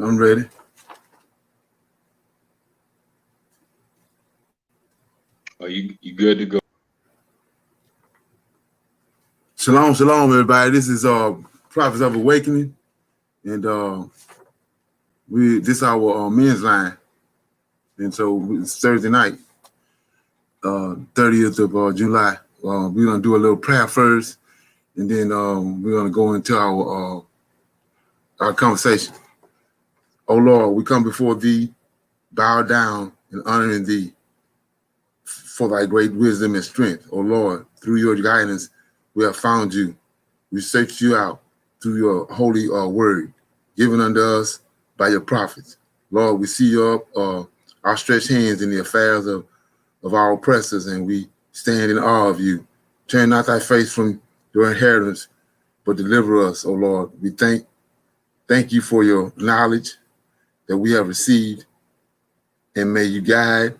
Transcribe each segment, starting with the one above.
I'm ready. Are you good to go? Shalom, shalom, everybody. This is Prophets of Awakening, and this is our men's line, and so it's Thursday night, 30th of July. We're gonna do a little prayer first, and then we're gonna go into our conversation. Oh Lord, we come before Thee, bow down and honoring Thee for Thy great wisdom and strength. Oh Lord, through Your guidance, we have found You. We searched You out through Your holy word, given unto us by Your prophets. Lord, we see Your outstretched hands in the affairs of our oppressors, and we stand in awe of You. Turn not Thy face from Your inheritance, but deliver us, O Lord. We thank You for Your knowledge that we have received, and may You guide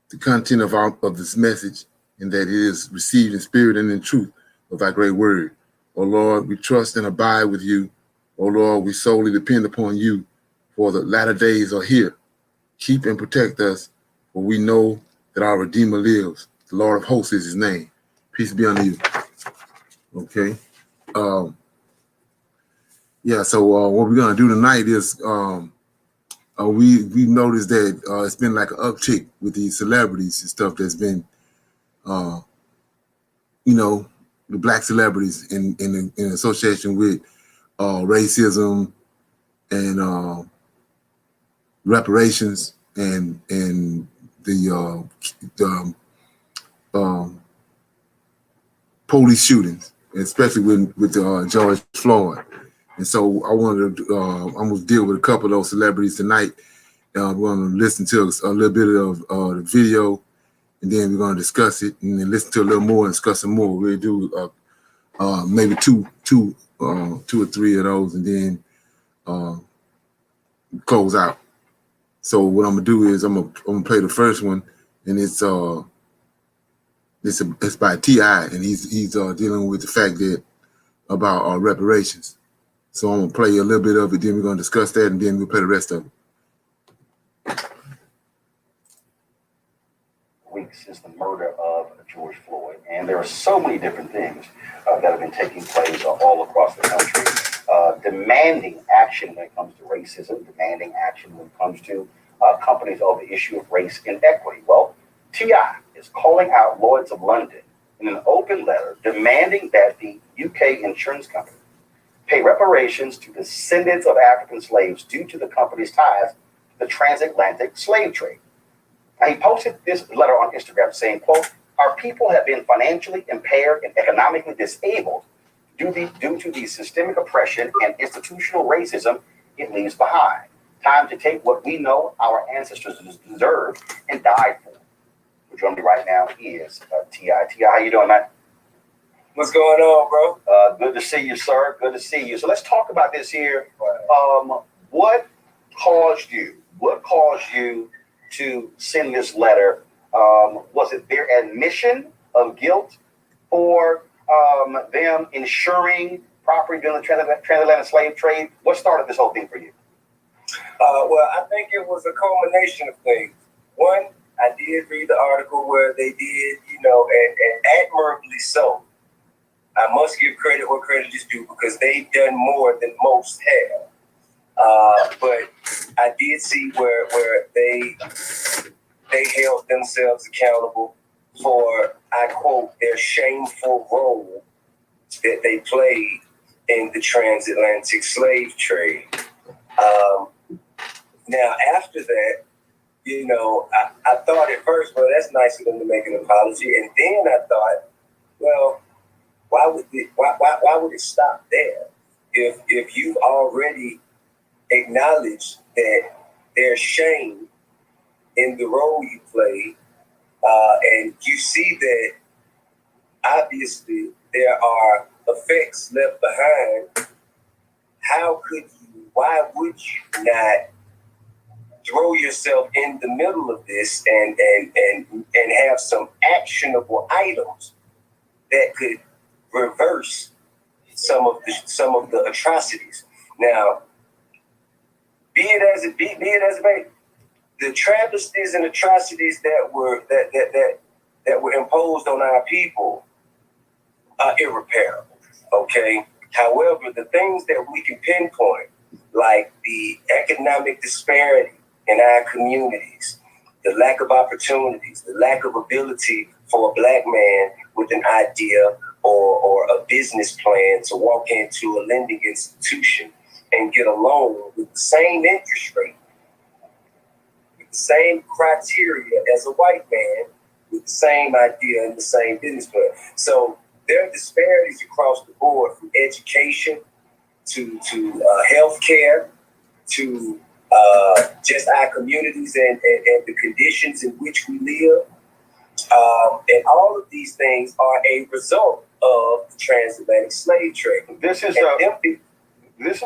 the content of this message, and that it is received in spirit and in truth of Thy great word. O Lord, we trust and abide with You. O Lord, we solely depend upon You, for the latter days are here. Keep and protect us, for we know that our Redeemer lives. The Lord of hosts is His name. Peace be unto You. Okay. So what we're gonna do tonight is we noticed that it's been like an uptick with these celebrities and stuff that's been the black celebrities in association with racism and reparations and the police shootings, especially with George Floyd. And so I wanted to almost deal with a couple of those celebrities tonight. We're going to listen to a little bit of the video, and then we're going to discuss it, and then listen to a little more and discuss some more. We'll do maybe two or three of those, and then close out. So what I'm gonna do is I'm gonna play the first one, and it's by T.I., and he's dealing with the fact that about reparations. So I'm gonna play a little bit of it, then we're gonna discuss that, and then we'll play the rest of it. Weeks is the murder of George Floyd, and there are so many different things that have been taking place all across the country, demanding action when it comes to racism, demanding action when it comes to companies over the issue of race and equity. Well, T.I. is calling out Lloyd's of London in an open letter demanding that the UK insurance company pay reparations to descendants of African slaves due to the company's ties to the transatlantic slave trade. Now, he posted this letter on Instagram saying, quote, "Our people have been financially impaired and economically disabled due to the systemic oppression and institutional racism it leaves behind. Time to take what we know our ancestors deserved and died for." Joining me right now is T.I. T.I., how you doing, man? What's going on, bro? Good to see you, sir. Good to see you. So let's talk about this here. What caused you to send this letter? Was it their admission of guilt for them ensuring property during the transatlantic slave trade? What started this whole thing for you? Well, I think it was a culmination of things. One, I did read the article where they did, and admirably so. I must give credit where credit is due because they've done more than most have. But I did see where they held themselves accountable for, I quote, their shameful role that they played in the transatlantic slave trade. Now, after that, I thought at first, well, that's nice of them to make an apology. And then I thought, well, why would it stop there? If you've already acknowledged that there's shame in the role you play, and you see that obviously there are effects left behind, why would you not throw yourself in the middle of this and have some actionable items that could reverse some of the atrocities? Now, Be it as it may, the travesties and atrocities that were imposed on our people are irreparable. Okay. However, the things that we can pinpoint, like the economic disparity in our communities, the lack of opportunities, the lack of ability for a Black man with an idea or a business plan to walk into a lending institution and get a loan with the same interest rate, with the same criteria as a white man, with the same idea and the same business plan. So there are disparities across the board, from education to healthcare to just our communities and the conditions in which we live. And all of these things are a result of the transatlantic slave trade. This is what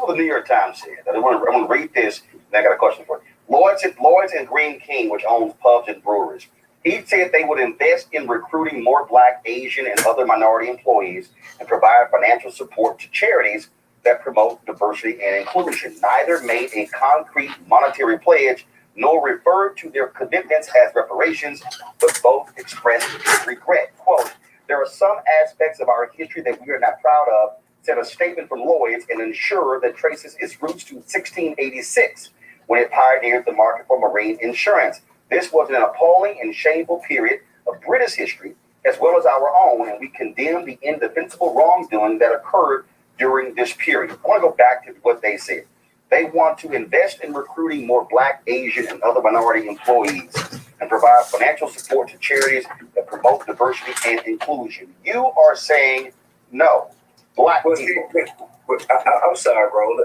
the New York Times said. I want to read this, and I got a question for you. Lloyd's and Green King, which owns pubs and breweries, he said they would invest in recruiting more Black, Asian, and other minority employees and provide financial support to charities that promote diversity and inclusion. Neither made a concrete monetary pledge nor referred to their commitments as reparations, but both expressed regret. Quote, there are some aspects of our history that we are not proud of, said a statement from Lloyd's, and ensure that traces its roots to 1686, when it pioneered the market for marine insurance. This was an appalling and shameful period of British history, as well as our own, and we condemn the indefensible wrongdoing that occurred during this period. I want to go back to what they said. They want to invest in recruiting more Black, Asian, and other minority employees and provide financial support to charities that promote diversity and inclusion. You are saying no. Black people. I'm sorry, bro.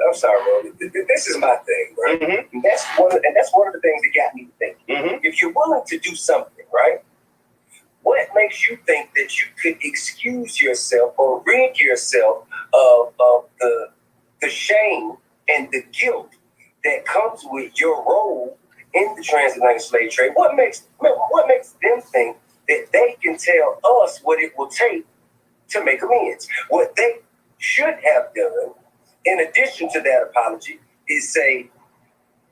This is my thing, right? Mm-hmm. And that's one of the things that got me thinking. Mm-hmm. If you're willing to do something, right? What makes you think that you could excuse yourself or rid yourself of the shame and the guilt that comes with your role in the transatlantic slave trade? What makes them think that they can tell us what it will take to make amends? What they should have done, in addition to that apology, is say,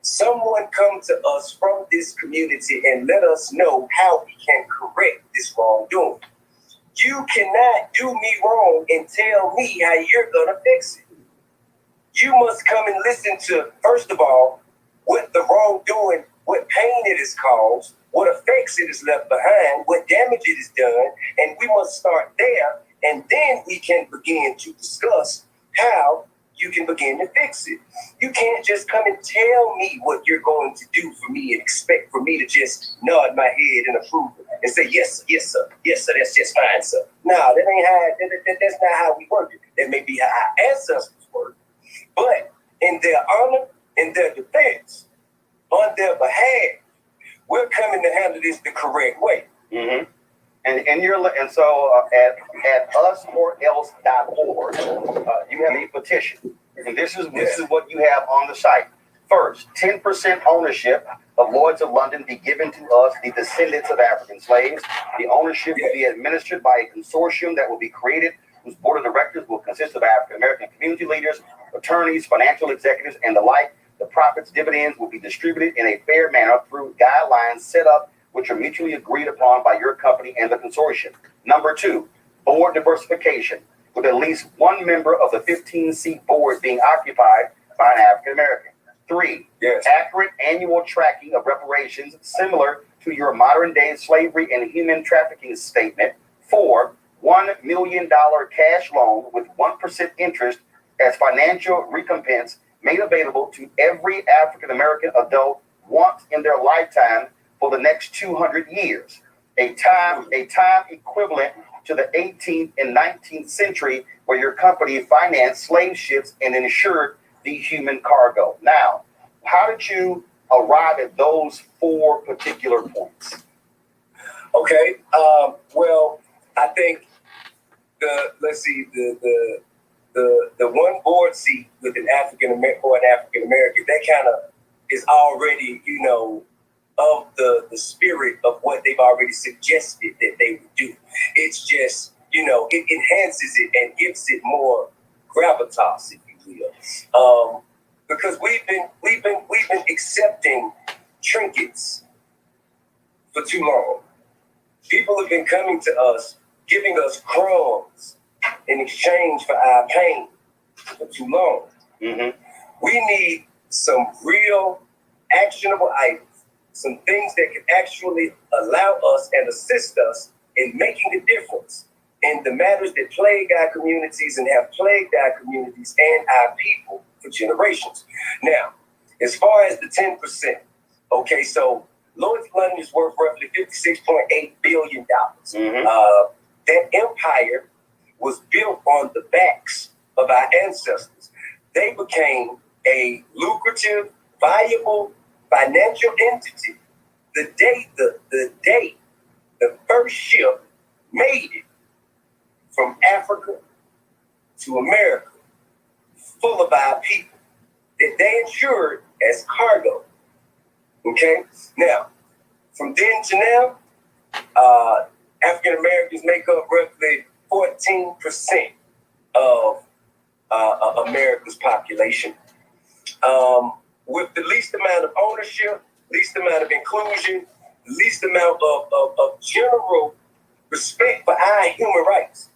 someone come to us from this community and let us know how we can correct this wrongdoing. You cannot do me wrong and tell me how you're gonna fix it. You must come and listen to, first of all, what the wrongdoing, what pain it has caused, what effects it has left behind, what damage it has done, and we must start there, and then we can begin to discuss how you can begin to fix it. You can't just come and tell me what you're going to do for me and expect for me to just nod my head in approval and say, yes, sir, that's just fine, sir. No, that ain't how, that's not how we work it. That may be how our ancestors work. But in their honor, in their defense, on their behalf, we're coming to handle this the correct way. Mm-hmm. And so at usorelse.org, you have a petition, and this is what you have on the site. First, 10% ownership of Lloyd's of London be given to us, the descendants of African slaves. The ownership will be administered by a consortium that will be created, whose board of directors will consist of African American community leaders, attorneys, financial executives, and the like. The profits, dividends will be distributed in a fair manner through guidelines set up which are mutually agreed upon by your company and the consortium. Number 2, board diversification, with at least one member of the 15-seat board being occupied by an African American. 3, accurate annual tracking of reparations similar to your modern-day slavery and human trafficking statement. 4, $1 million cash loan with 1% interest as financial recompense made available to every African American adult once in their lifetime for the next 200 years, a time equivalent to the 18th and 19th century, where your company financed slave ships and insured the human cargo. Now, how did you arrive at those 4 particular points? Okay, well, I think the one board seat with an African American, that kind of is already, of the spirit of what they've already suggested that they would do. It's just, it enhances it and gives it more gravitas, if you will. because we've been accepting trinkets for too long. People have been coming to us, giving us crumbs in exchange for our pain for too long. Mm-hmm. We need some real actionable items, some things that can actually allow us and assist us in making a difference in the matters that plague our communities and have plagued our communities and our people for generations. Now, as far as the 10%, okay, so Lloyd's of London is worth roughly $56.8 billion. Mm-hmm. That empire was built on the backs of our ancestors. They became a lucrative, viable financial entity the day the first ship made it from Africa to America, full of our people that they insured as cargo. Okay? Now, from then to now, African Americans make up roughly 14% of America's population. With the least amount of ownership, least amount of inclusion, least amount of general respect for our human rights.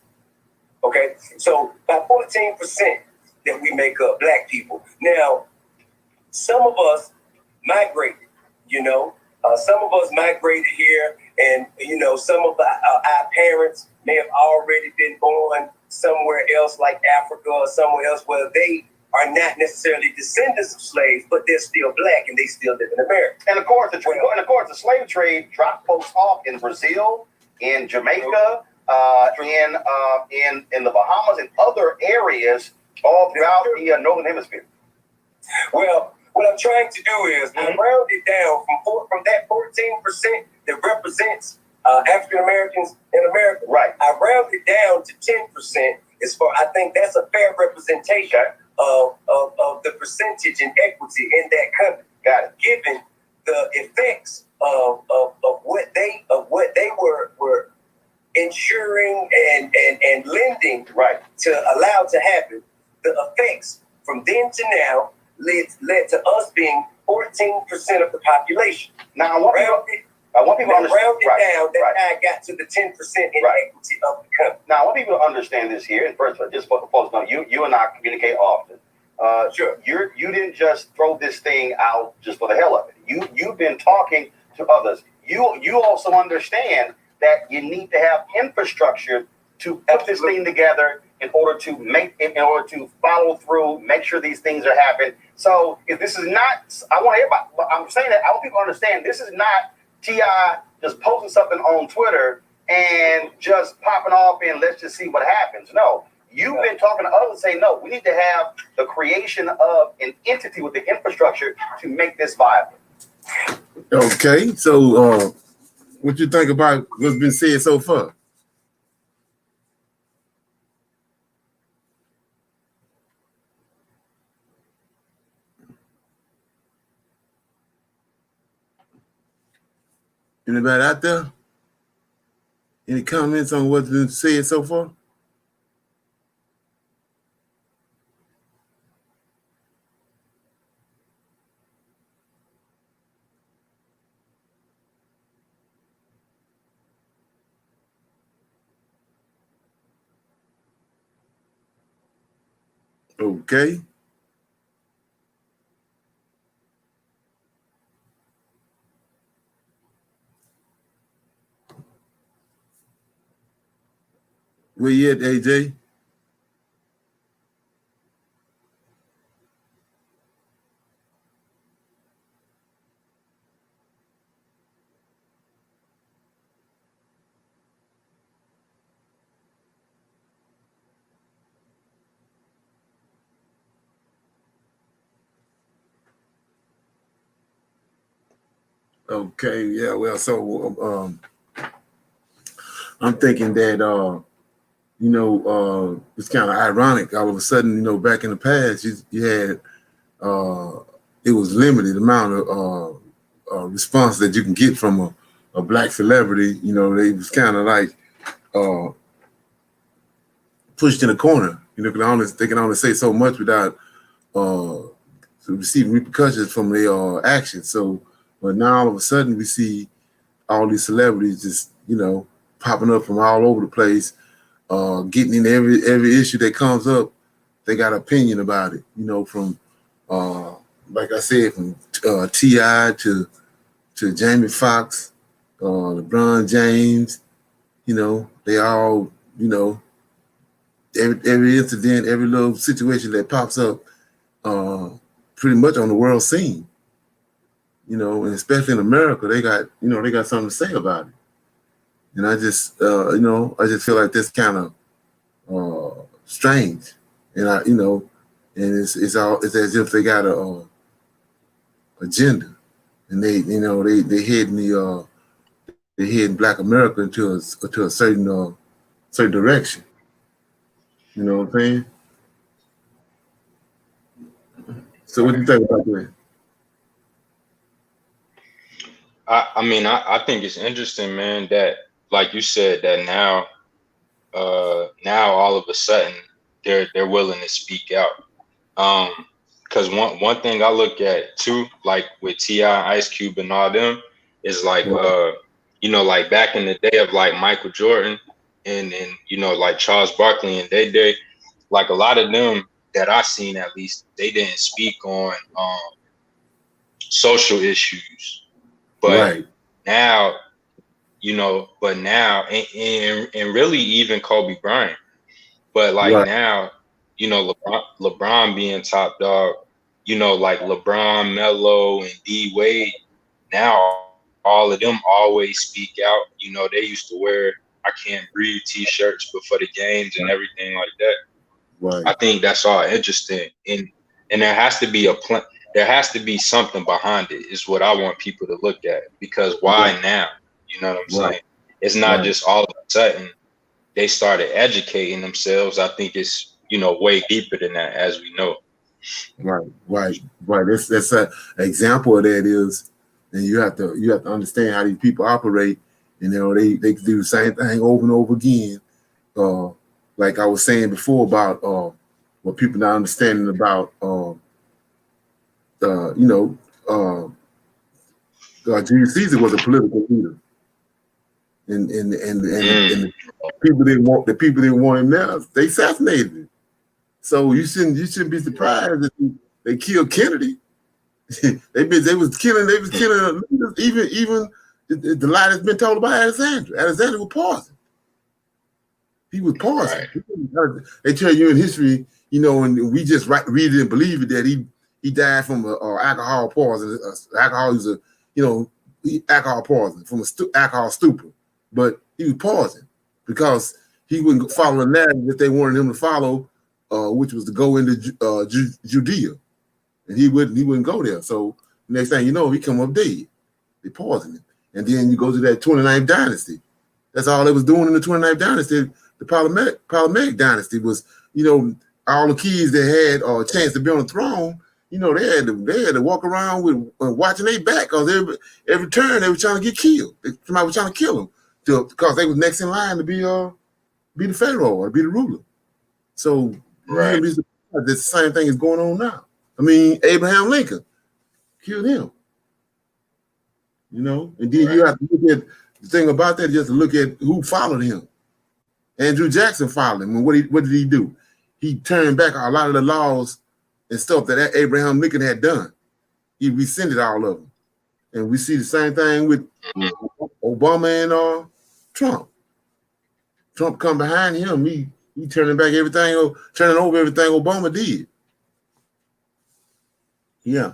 Okay, so by 14% that we make up Black people. Now, some of us migrated, some of us migrated here, and, some of our parents may have already been born somewhere else like Africa or somewhere else where they are not necessarily descendants of slaves, but they're still Black and they still live in America. And of course, the slave trade dropped folks off in Brazil, in Jamaica, in the Bahamas, and other areas all throughout the Northern Hemisphere. Well, what I'm trying to do is I round it down from that 14% that represents African Americans in America. Right. I round it down to 10%. I think that's a fair representation of the percentage and equity in that country. Got it. Given the effects of what they were insuring and lending Right. to allow to happen, the effects from then to now led to us being 14% of the population. Now, I want people to understand. Round it down, I got to the 10% in equity of the country. Now, I want people to understand this here. And first of all, just for the folks know, you and I communicate often. Sure. You didn't just throw this thing out just for the hell of it. You've been talking to others. You also understand that you need to have infrastructure to put this thing together in order to follow through, make sure these things are happening. So if this is not, I'm saying that I want people to understand this is not T.I. just posting something on Twitter and just popping off and let's just see what happens. No, you've been talking to others saying, no, we need to have the creation of an entity with the infrastructure to make this viable. Okay, so what you think about what's been said so far? Anybody out there? Any comments on what's been said so far? Okay. Where you at, AJ? Okay, yeah, well, so I'm thinking that it's kind of ironic. All of a sudden, back in the past, you had it was limited amount of response that you can get from a Black celebrity. They was kind of like pushed in a corner. They can only say so much without receiving repercussions from their actions. So, but now all of a sudden we see all these celebrities just, popping up from all over the place, getting in every issue that comes up. They got an opinion about it, from like I said, from T.I. to Jamie Foxx, LeBron James. They all, every incident, every little situation that pops up, pretty much on the world scene. And especially in America, they got something to say about it. And I just feel like this kind of strange. And and it's as if they got a agenda, and they heading Black America into a certain direction. You know what I'm saying? So what do you think about that? I think it's interesting, man, that like you said, that now all of a sudden they're willing to speak out. Because one thing I look at too, like with T.I., Ice Cube, and all them, is like like back in the day of like Michael Jordan and like Charles Barkley in their day, like a lot of them that I seen, at least, they didn't speak on social issues. But now, and really even Kobe Bryant. But like now, LeBron being top dog, like LeBron, Melo, and D Wade, now all of them always speak out. They used to wear "I Can't Breathe" T-shirts before the games and everything like that. Right. I think that's all interesting, and there has to be there has to be something behind it, is what I want people to look at. Because why now? You know what I'm saying? It's not just all of a sudden they started educating themselves. I think it's way deeper than that, as we know. Right. That's an example of that is, and you have to understand how these people operate. They do the same thing over and over again. Like I was saying before about what people not understanding about Julius Caesar was a political leader, and the people didn't want him now. They assassinated him. So you shouldn't be surprised that they killed Kennedy. they was killing leaders, even the lie that's been told about Alexander. Alexander was poisoned. He was poisoned. Right. They tell you in history, and we just read it and believe it, that he died from alcohol poison. Alcohol is alcohol poison from alcohol stupor, but he was poisoned because he wouldn't follow the narrative that they wanted him to follow, which was to go into Judea, and he wouldn't go there. So next thing you know, he come up dead. They poisoned him, and then you go to that 29th dynasty. That's all they was doing in the 29th dynasty. The Ptolemaic dynasty was, all the kids that had a chance to be on the throne. They had to walk around with watching their back, because every turn they were trying to get killed. Somebody was trying to kill them because they was next in line to be the pharaoh or be the ruler. So the same thing is going on now. I mean, Abraham Lincoln killed him. And then you have to look at the thing about that. You have to look at who followed him. Andrew Jackson followed him, and what did he do? He turned back a lot of the laws and stuff that Abraham Lincoln had done. He rescinded all of them. And we see the same thing with Obama and Trump. Trump come behind him. He turning over everything Obama did. Yeah.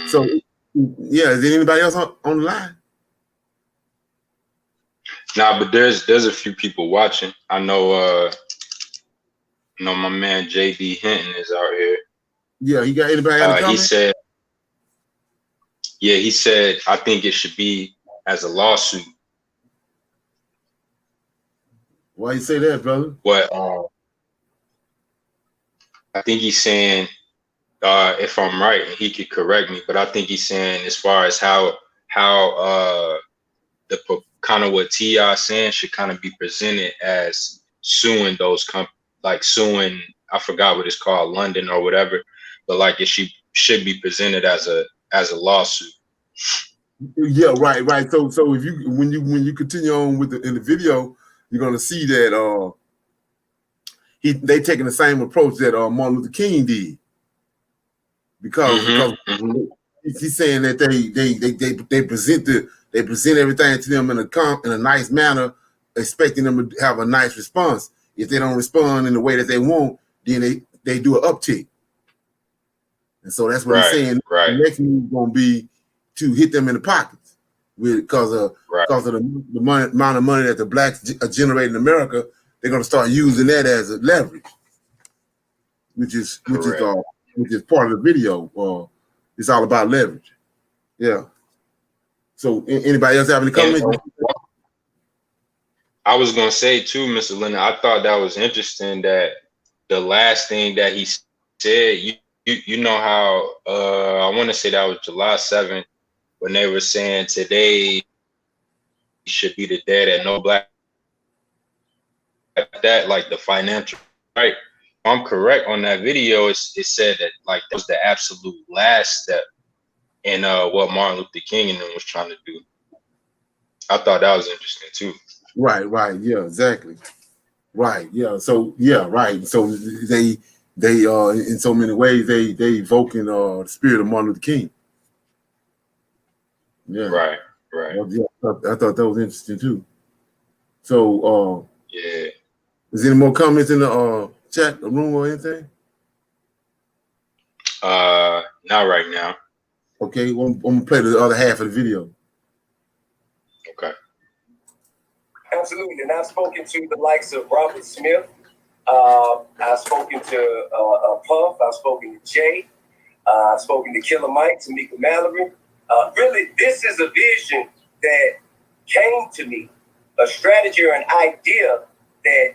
So, is there anybody else on the line? Nah, but there's a few people watching. I know my man JD Hinton is out here. Yeah, he got anybody out He said, I think it should be as a lawsuit. Why you say that, brother? What I think he's saying, if I'm right, and he could correct me, but I think he's saying as far as how the kind of what T.I. saying should kind of be presented as suing those suing, I forgot what it's called, London or whatever, but like it should should be presented as a lawsuit. Yeah, right. So if you when you continue on with in the video, you're gonna see that they taking the same approach that Martin Luther King did, because he's saying that they present everything to them in a nice manner, expecting them to have a nice response. If they don't respond in the way that they want, then they do an uptick. And so that's what he's saying. Right. The next move is gonna be to hit them in the pockets because of the amount of money that the blacks are generating in America. They're gonna start using that as a leverage, which is part of the video. It's all about leverage. Yeah. So anybody else have any comments? I was gonna say too, Mr. Leonard, I thought that was interesting that the last thing that he said, you know how I want to say that was July 7th when they were saying today should be the day that no black, that like the financial, right? If I'm correct on that video, it said that like that was the absolute last step in what Martin Luther King and them was trying to do. I thought that was interesting too. Right, yeah, exactly. Right, yeah. So yeah, right. So they in so many ways they evoking the spirit of Martin Luther King. Yeah. Right. Yeah, I thought that was interesting too. So yeah. Is there any more comments in the chat room or anything? Not right now. Okay, well, I'm gonna play the other half of the video. Okay. Absolutely, and I've spoken to the likes of Robert Smith. I've spoken to Puff. I've spoken to Jay. I've spoken to Killer Mike, Tamika Mallory. Really, this is a vision that came to me, a strategy or an idea that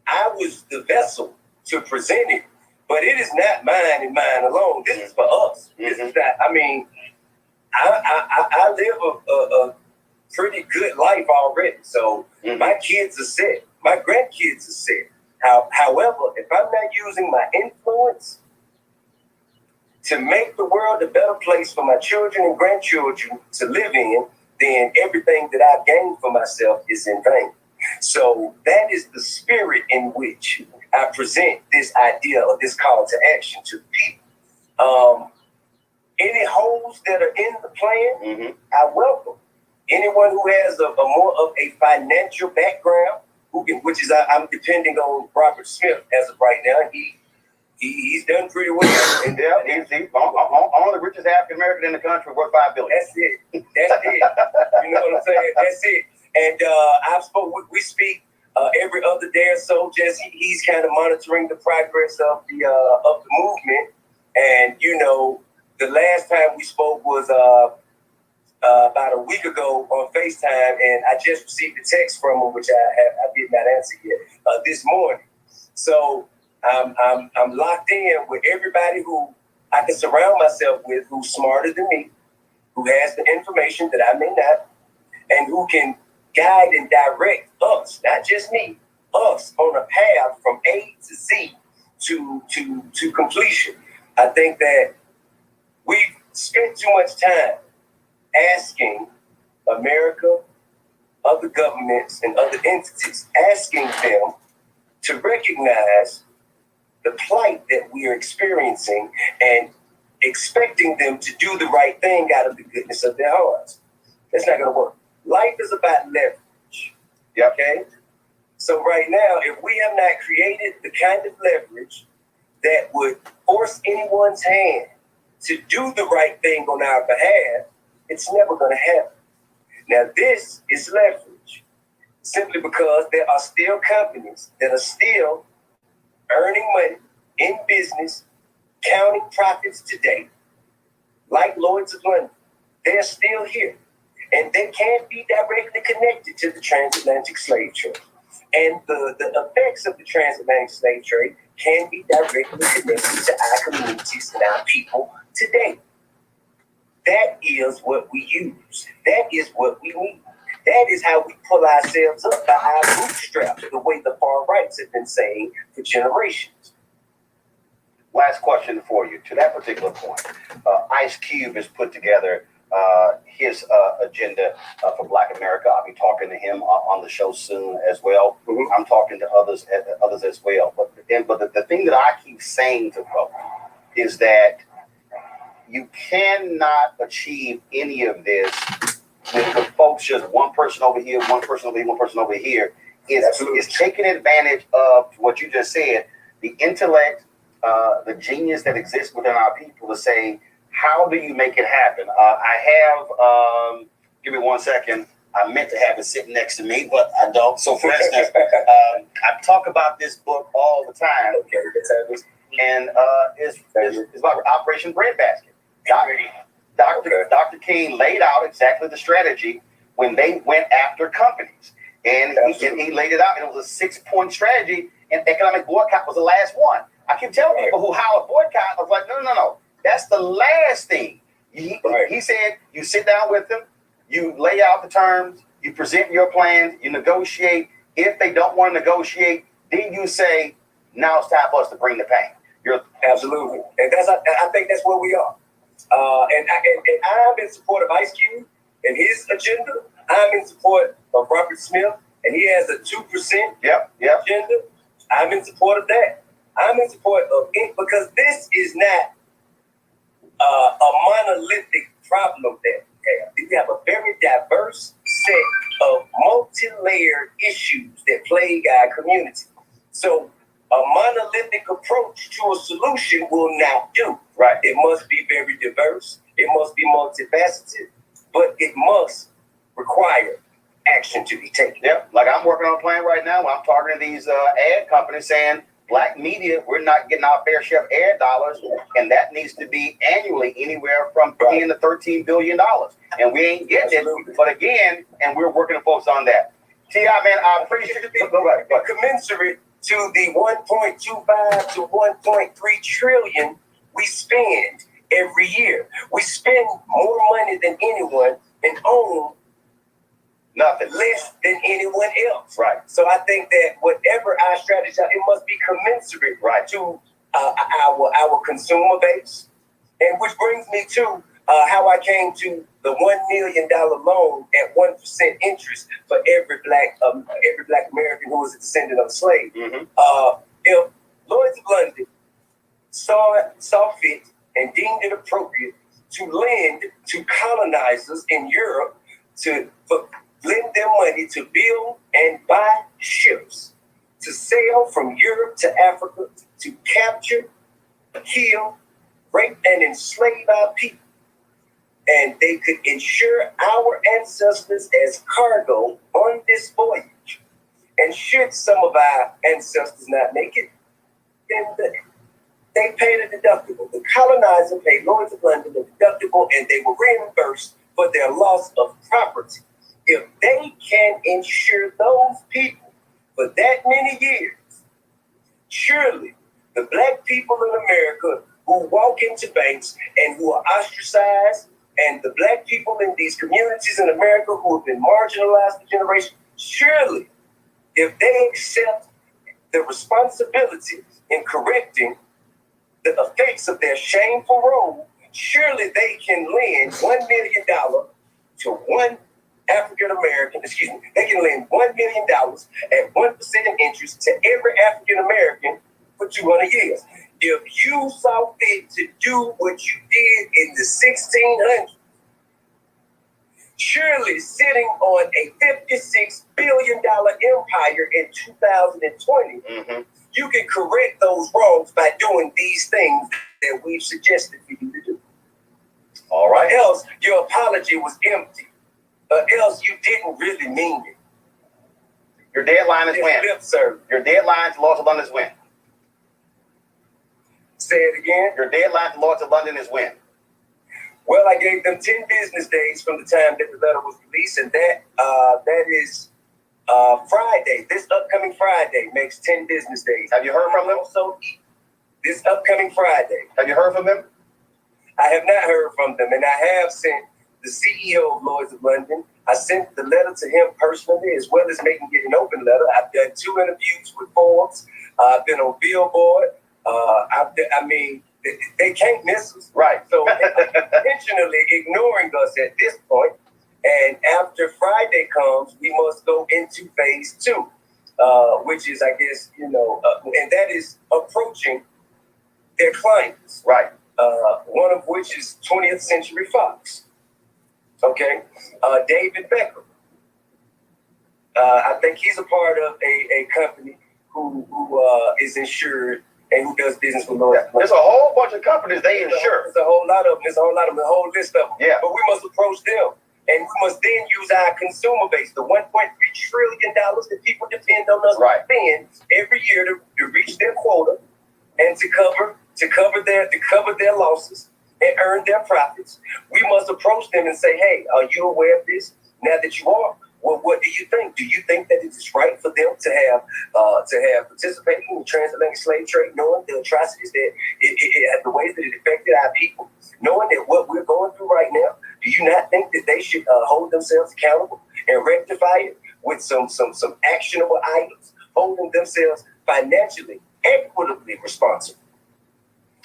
I was the vessel to present it. But it is not mine and mine alone. This is for us. This is not. I mean, I live a pretty good life already. So my kids are set. My grandkids are set. However, if I'm not using my influence to make the world a better place for my children and grandchildren to live in, then everything that I've gained for myself is in vain. So that is the spirit in which I present this idea or this call to action to people. Any holes that are in the plan, I welcome. Anyone who has a more of a financial background, which is I'm depending on Robert Smith as of right now. He's done pretty well. And he's only the richest African American in the country, worth $5 billion. That's it. You know what I'm saying? That's it. And we speak every other day or so. Just he's kind of monitoring the progress of the movement. And you know, the last time we spoke was about a week ago on FaceTime, and I just received a text from him, which I did not answer yet this morning. So I'm locked in with everybody who I can surround myself with, who's smarter than me, who has the information that I may not, and who can guide and direct us, not just me, us on a path from A to Z to completion. I think that we've spent too much time asking America, other governments, and other entities, asking them to recognize the plight that we are experiencing and expecting them to do the right thing out of the goodness of their hearts. That's not going to work. Life is about leverage. Okay? So right now, if we have not created the kind of leverage that would force anyone's hand to do the right thing on our behalf, it's never going to happen. Now, this is leverage simply because there are still companies that are still earning money in business, counting profits today, like Lloyd's of London. They're still here. And they can't be directly connected to the transatlantic slave trade. And the effects of the transatlantic slave trade can be directly connected to our communities and our people today. That is what we use. That is what we need. That is how we pull ourselves up by our bootstraps, the way the far rights have been saying for generations. last question for you. To that particular point, Ice Cube has put together his agenda for Black America. I'll be talking to him on the show soon as well. Mm-hmm. I'm talking to others as well. But the thing that I keep saying to folks is that you cannot achieve any of this with the folks just one person over here, one person over here, one person over here. Is taking advantage of what you just said, the intellect, the genius that exists within our people to say, how do you make it happen? I have, give me 1 second. I meant to have it sitting next to me, but I don't. So for instance, I talk about this book all the time. Okay, and it's about Operation Breadbasket. Dr. King laid out exactly the strategy when they went after companies. And he laid it out, and it was a 6-point strategy, and economic boycott was the last one. I keep telling people who holler boycott, I was like, no. That's the last thing. He said, you sit down with them, you lay out the terms, you present your plans, you negotiate. If they don't want to negotiate, then you say, now it's time for us to bring the pain. Absolutely. And I think that's where we are. And I'm in support of Ice Cube and his agenda. I'm in support of Robert Smith, and he has a 2% agenda. I'm in support of that. I'm in support of it because this is not a monolithic problem that we have. We have a very diverse set of multi-layered issues that plague our community. So a monolithic approach to a solution will not do. Right. It must be very diverse. It must be multifaceted, but it must require action to be taken. Yep. Like I'm working on a plan right now. I'm talking to these ad companies saying, Black media, we're not getting our fair share of ad dollars, and that needs to be annually anywhere from $10 to $13 billion. And we ain't getting it. But again, and we're working to focus on that. T.I., man, I appreciate it. Commensurate to the 1.25 to 1.3 trillion we spend every year. We spend more money than anyone and own nothing less than anyone else. Right. So I think that whatever our strategy, it must be commensurate, right, to our consumer base. And which brings me to how I came to the $1 million loan at 1% interest for every black American who was a descendant of a slave. Mm-hmm. If Lloyd's of London saw fit and deemed it appropriate to lend to colonizers in Europe to lend them money to build and buy ships to sail from Europe to Africa to capture, kill, rape, and enslave our people. And they could insure our ancestors as cargo on this voyage. And should some of our ancestors not make it, then they paid a deductible. The colonizer paid Lloyd's of London a deductible, and they were reimbursed for their loss of property. If they can insure those people for that many years, surely the black people in America who walk into banks and who are ostracized, and the black people in these communities in America who have been marginalized for generations, surely if they accept the responsibility in correcting the effects of their shameful role, surely they can lend $1 million to one African American, they can lend $1 million at 1% interest to every African American for 200 years. If you saw fit to do what you did in the 1600s, surely sitting on a $56 billion empire in 2020, you can correct those wrongs by doing these things that we've suggested for you to do. All right. Or else your apology was empty. Or else you didn't really mean it. Your deadline is when? Your deadline to Lloyd's of London is when? Say it again. Your deadline to Lloyd's of London is when? Well, I gave them 10 business days from the time that the letter was released, and that is Friday. This upcoming Friday makes 10 business days. Have you heard from them? So this upcoming Friday. Have you heard from them? I have not heard from them, and I have sent the CEO of Lloyd's of London. I sent the letter to him personally, as well as making it an open letter. I've done 2 interviews with Forbes. I've been on Billboard. I mean, they can't miss us. Right. So intentionally ignoring us at this point. And after Friday comes, we must go into phase 2, which is, I guess, and that is approaching their clients. Right. One of which is 20th Century Fox. Okay. David Beckham. I think he's a part of a company who is insured and who does business with Lloyd's. There's a whole bunch of companies they insure. There's a whole lot of them. There's a whole list of them. Yeah. But we must approach them. And we must then use our consumer base, the $1.3 trillion that people depend on us to spend every year to reach their quota and to cover their losses and earn their profits. We must approach them and say, hey, are you aware of this? Now that you are, well, what do you think? Do you think that it is right for them to have participated in the transatlantic slave trade, knowing the atrocities that the ways that it affected our people, knowing that what we're going through right now? Do you not think that they should hold themselves accountable and rectify it with some actionable items, holding themselves financially, equitably responsible?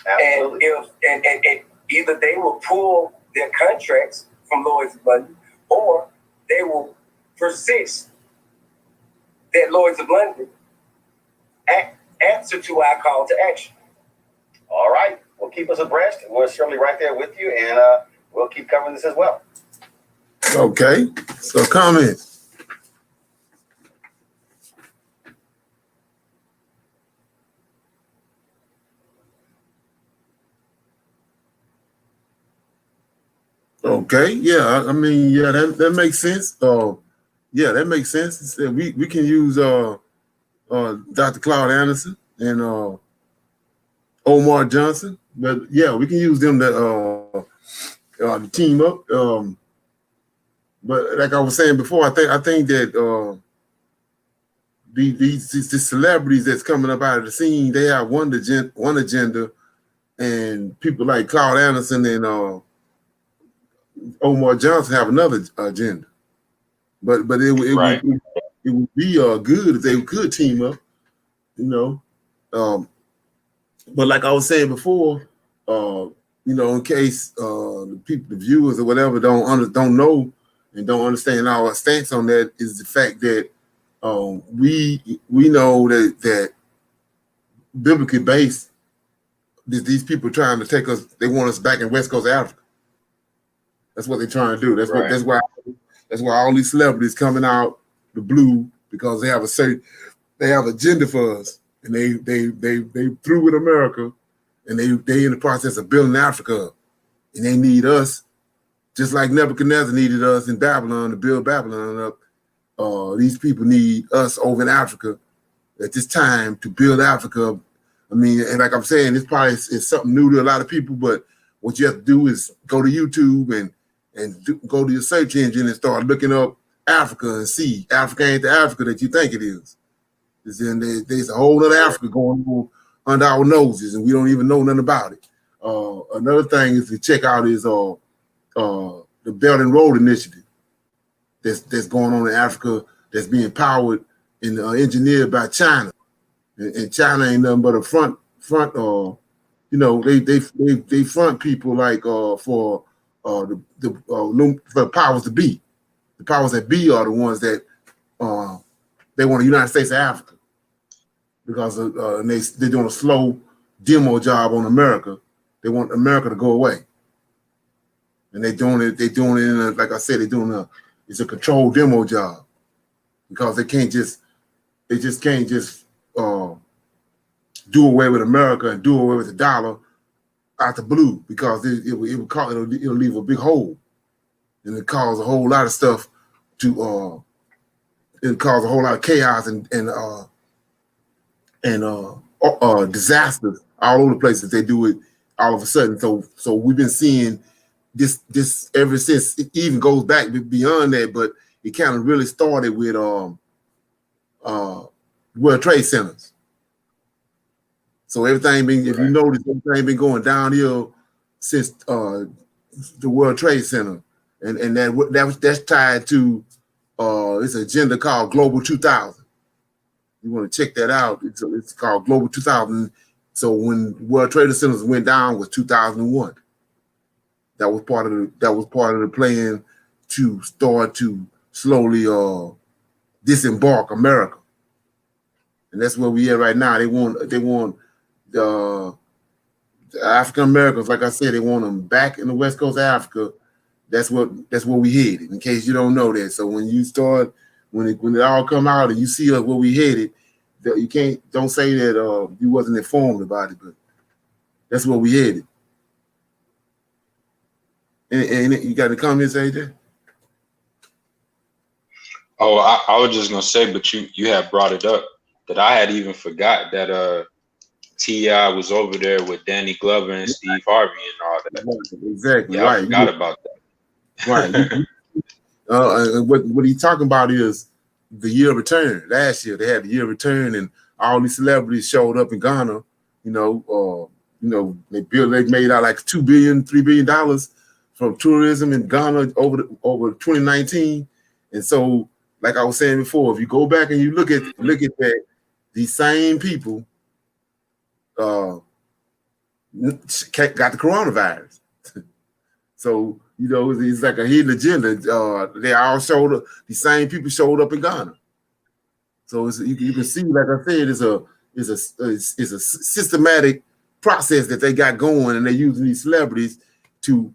Absolutely. And either they will pull their contracts from Lloyd's of London, or they will persist that Lloyd's of London answer to our call to action. All right. Well, keep us abreast. We're certainly right there with you, and we'll keep covering this as well. Okay. So comments. Okay. Yeah. I mean, yeah, that makes sense. Yeah, that makes sense. We can use Dr. Claude Anderson and Omar Johnson, but yeah, we can use them to team up. But like I was saying before, I think that these celebrities that's coming up out of the scene, they have one agenda, and people like Claude Anderson and Omar Johnson have another agenda. But it would be good if they could team up, But like I was saying before, in case the viewers or whatever don't know and don't understand our stance on that, is the fact that we know that biblically based, these people trying to take us, they want us back in West Coast Africa. That's what they're trying to do. That's why all these celebrities coming out the blue, because they have agenda for us, and they through with America, and they in the process of building Africa up, and they need us, just like Nebuchadnezzar needed us in Babylon to build Babylon up. These people need us over in Africa at this time to build Africa up. I mean, and like I'm saying, this probably is something new to a lot of people, but what you have to do is go to YouTube and go to your search engine and start looking up Africa and see Africa ain't the Africa that you think it is. There's a whole other Africa going on under our noses, and we don't even know nothing about it. Another thing is to check out is the Belt and Road Initiative that's going on in Africa, that's being powered and engineered by China. And China ain't nothing but a front. They front people like for the powers to be. The powers that be are the ones that they want the United States of Africa, because they're doing a slow demo job on America. They want America to go away, and they're doing it in like I said, it's a controlled demo job, because they just can't do away with America and do away with the dollar out the blue, because it'll leave a big hole, and it cause a whole lot of stuff to it cause a whole lot of chaos and disasters all over the place if they do it all of a sudden. So we've been seeing this ever since. It even goes back beyond that, but it kind of really started with World Trade Centers. So if you notice, everything been going downhill since the World Trade Center, and that's tied to it's an agenda called Global 2000. You want to check that out? It's called Global 2000. So when World Trade Centers went down was 2001. That was part of the plan to start to slowly disembark America, and that's where we are right now. They want the African Americans, like I said, they want them back in the West Coast of Africa. That's where we headed. In case you don't know that, so when it all come out and you see where we headed, you don't say that you wasn't informed about it, but that's where we headed. And you got any comments, AJ? Oh, I was just gonna say, but you had brought it up that I had even forgot that T.I. was over there with Danny Glover and Steve Harvey and all that. Exactly. Yeah, right. I forgot about that. Right. What he's talking about is the year of return. Last year they had the year of return, and all these celebrities showed up in Ghana. They made out like $2 billion, $3 billion from tourism in Ghana over 2019. And so, like I was saying before, if you go back and you look at that, these same people got the coronavirus. So, it's like a hidden agenda. They all showed up. The same people showed up in Ghana. So you can see, like I said, it's a systematic process that they got going, and they're using these celebrities to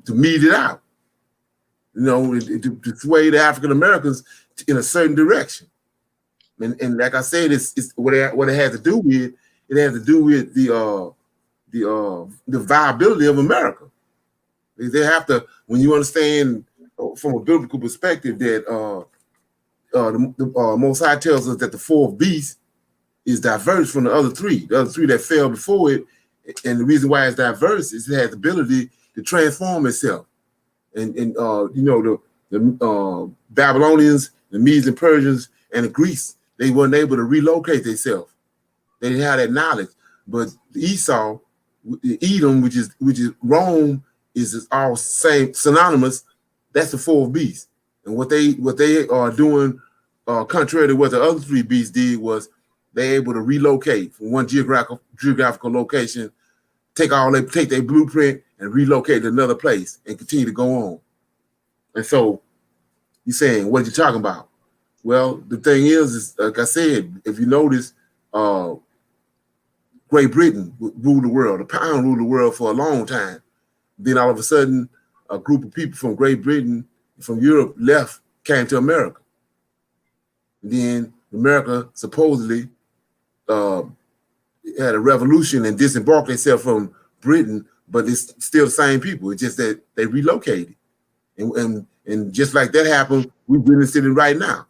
meet it out. To sway the African Americans in a certain direction. And like I said, it's what it has to do with. It has to do with the viability of America. They have to, when you understand from a biblical perspective that the Most High tells us that the fourth beast is diverse from the other three that fell before it, and the reason why it's diverse is it has the ability to transform itself. And the Babylonians, the Medes and Persians, and the Greeks, they weren't able to relocate themselves. They didn't have that knowledge. But Esau, Edom, which is Rome, is all same synonymous. That's the fourth beast. And what they are doing, contrary to what the other three beasts did, was they able to relocate from one geographical location, take their blueprint and relocate to another place and continue to go on. And so you're saying, what are you talking about? Well, the thing is like I said, if you notice, Great Britain ruled the world. The pound ruled the world for a long time. Then all of a sudden, a group of people from Great Britain, from Europe, came to America. And then America supposedly had a revolution and disembarked itself from Britain, but it's still the same people. It's just that they relocated. And just like that happened, we're witnessing it right now.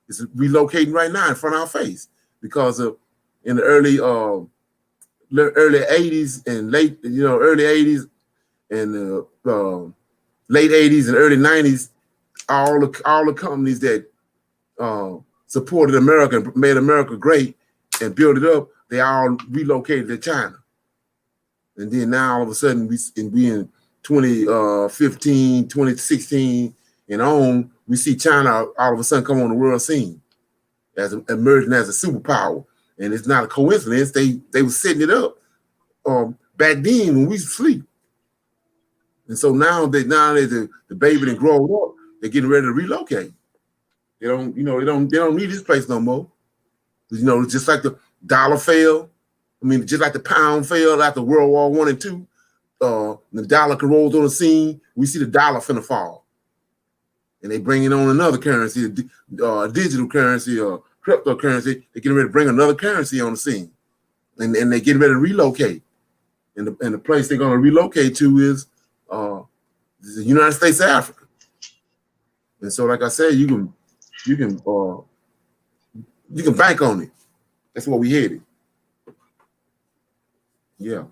It's relocating right now in front of our face because of in the early 80s and early 80s and late 80s and early 90s, all the companies that supported America and made America great and built it up, they all relocated to China. And then now all of a sudden we in 2015, 2016 and on, we see China all of a sudden come on the world scene as emerging as a superpower. And it's not a coincidence. They were setting it up back then when we sleep. And so now that the baby done grown up, they're getting ready to relocate. They don't need this place no more. Just like the dollar fell. I mean, just like the pound fell after World War I and II, the dollar rolls on the scene. We see the dollar finna fall, and they bringing on another currency, digital currency or cryptocurrency. They're getting ready to bring another currency on the scene, and they getting ready to relocate. And the place they're going to relocate to is the United States of Africa. And so, like I said, you can bank on it. That's where we headed. Yeah.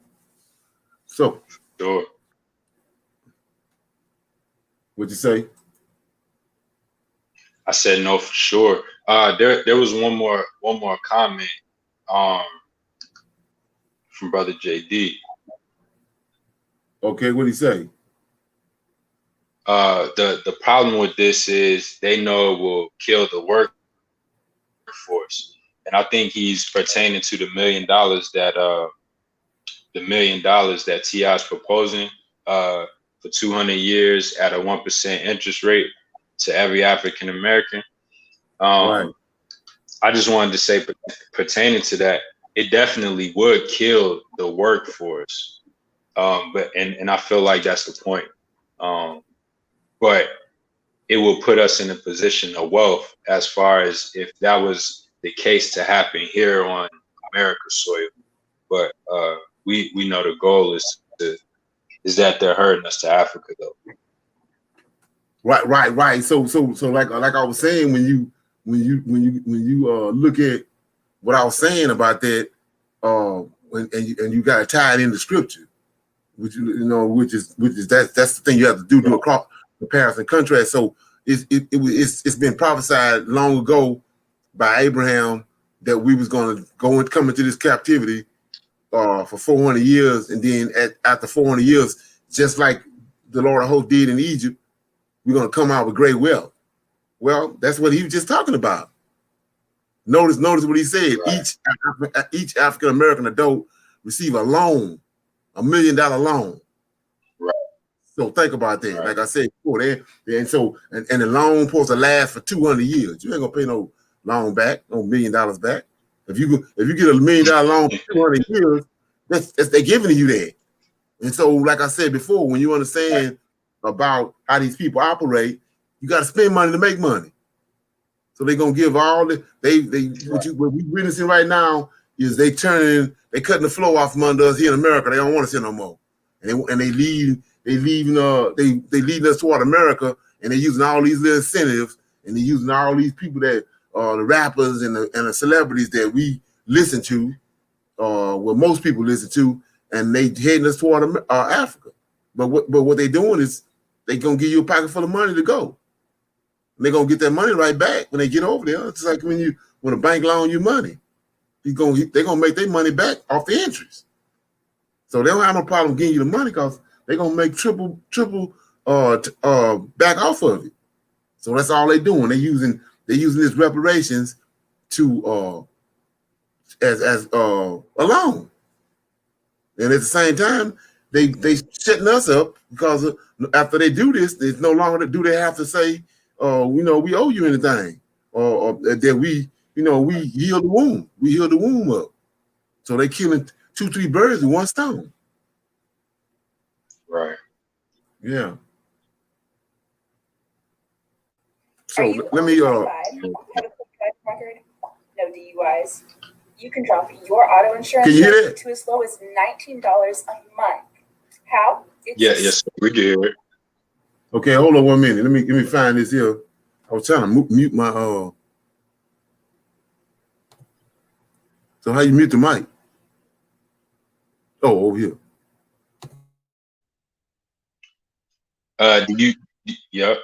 So, Sure. What'd you say? I said no for sure. There was one more comment from Brother JD. Okay, what'd he say? The problem with this is they know it will kill the workforce. and I think he's pertaining to the $1 million that T.I. is proposing for 200 years at a 1% interest rate to every African American. Right. I just wanted to say, pertaining to that, it definitely would kill the workforce. But I feel like that's the point. But it will put us in a position of wealth as far as if that was the case to happen here on America's soil. But we know the goal is that they're hurting us to Africa though. Right. So like I was saying, when you look at what I was saying about that, and you got to tie it into scripture, which is that's the thing you have to do across comparison and contrast. So it's been prophesied long ago by Abraham that we was going to come into this captivity for 400 years, and then after 400 years, just like the Lord of hosts did in Egypt, we're going to come out with great wealth. Well, that's what he was just talking about. Notice what he said. Right. Each African American adult receive a loan, $1 million loan. Right. So think about that. Right. Like I said before, and the loan supposed to last for 200 years. You ain't gonna pay no loan back, no $1 million back. If you get a $1 million loan for 200 years, that's they giving you that. And so, like I said before, when you understand about how these people operate, you got to spend money to make money. So they're gonna give all the what we witnessing right now is they cutting the flow off from under us here in America. They don't want us here no more, and they leading us toward America, and they're using all these little incentives, and they're using all these people that the rappers and the celebrities that we listen to, what most people listen to, and they heading us toward Africa. But what they doing is they gonna give you a pocket full of money to go. They're gonna get that money right back when they get over there. It's like when a bank loan you money, they're gonna make their money back off the interest. So they don't have no problem giving you the money because they're gonna make triple back off of it. So that's all they're doing. They're using this reparations to as a loan, and at the same time they setting us up because after they do this, it's no longer do they have to say, we owe you anything, or that we heal the womb. We heal the womb up. So they killing 2-3 birds with one stone. Right. Yeah. So let me have a quick record, no DUIs. You can drop your auto insurance to as low as $19 a month. How? Yes, we can hear it. Okay, hold on 1 minute. Let me find this here. I was trying to mute my So how you mute the mic? Oh, over here. Yep.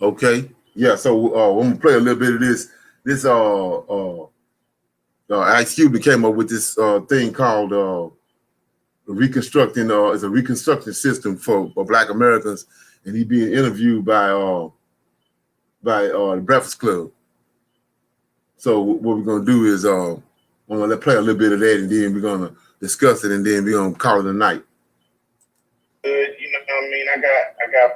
Okay. Yeah, so I'm gonna play a little bit of this. This Ice Cube came up with this thing called reconstructing it's a reconstruction system for Black Americans, and he being interviewed by the Breakfast Club. So what we're gonna do is I'm gonna play a little bit of that, and then we're gonna discuss it, and then we're gonna call it a night. What I mean? I got enough,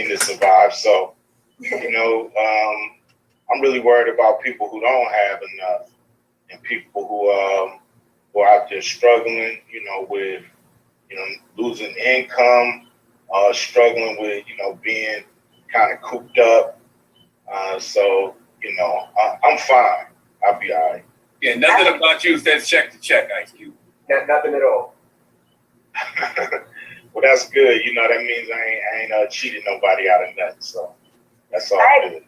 to survive. So, I'm really worried about people who don't have enough, and people who are out there struggling, with, losing income, struggling with, being kind of cooped up. So, I'm fine. I'll be all right. Yeah, nothing about you says check to check, Ice Cube. Nothing at all. Well, that's good. That means I ain't cheated nobody out of nothing. So that's all good.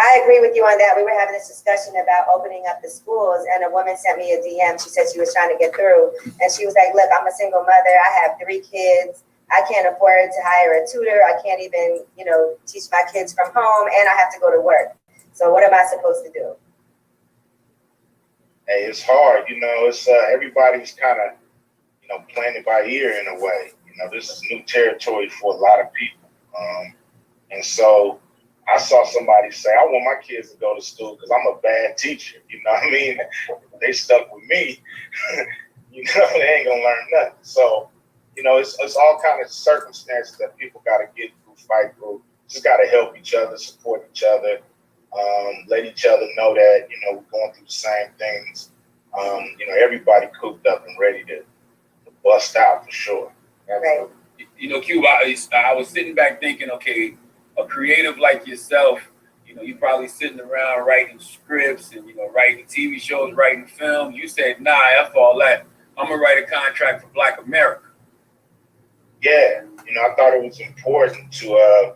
I agree with you on that. We were having this discussion about opening up the schools, and a woman sent me a DM. She said she was trying to get through, and she was like, look, I'm a single mother. I have 3 kids. I can't afford to hire a tutor. I can't even, teach my kids from home, and I have to go to work. So what am I supposed to do? Hey, it's hard. It's everybody's kind of, playing it by ear in a way. This is new territory for a lot of people. And so I saw somebody say, I want my kids to go to school because I'm a bad teacher. You know what I mean? They stuck with me. They ain't going to learn nothing. So, it's all kind of circumstances that people got to get through, fight through. Just got to help each other, support each other, let each other know that, we're going through the same things. Everybody cooped up and ready to bust out for sure. Right. Cuba, I was sitting back thinking, okay, a creative like yourself, you're probably sitting around writing scripts and, writing TV shows, writing film. You said, nah, F all that. I'm going to write a contract for Black America. Yeah. I thought it was important to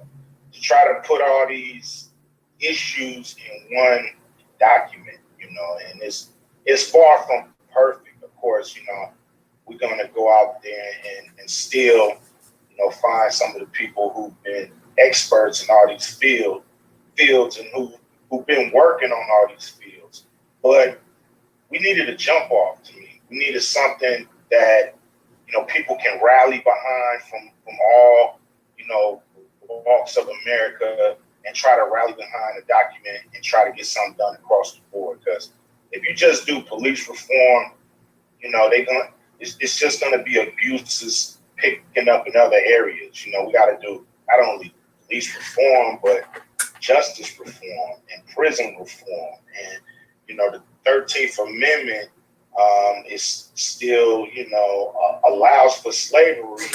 try to put all these issues in one document, and it's far from perfect. Of course, we're going to go out there and still, find some of the people who've been experts in all these fields and who've been working on all these fields. But we needed a jump off to me. We needed something that, people can rally behind from all, walks of America and try to rally behind a document and try to get something done across the board. Because if you just do police reform, it's just going to be abuses picking up in other areas. We got to do not only police reform, but justice reform and prison reform. And, the 13th Amendment is still, allows for slavery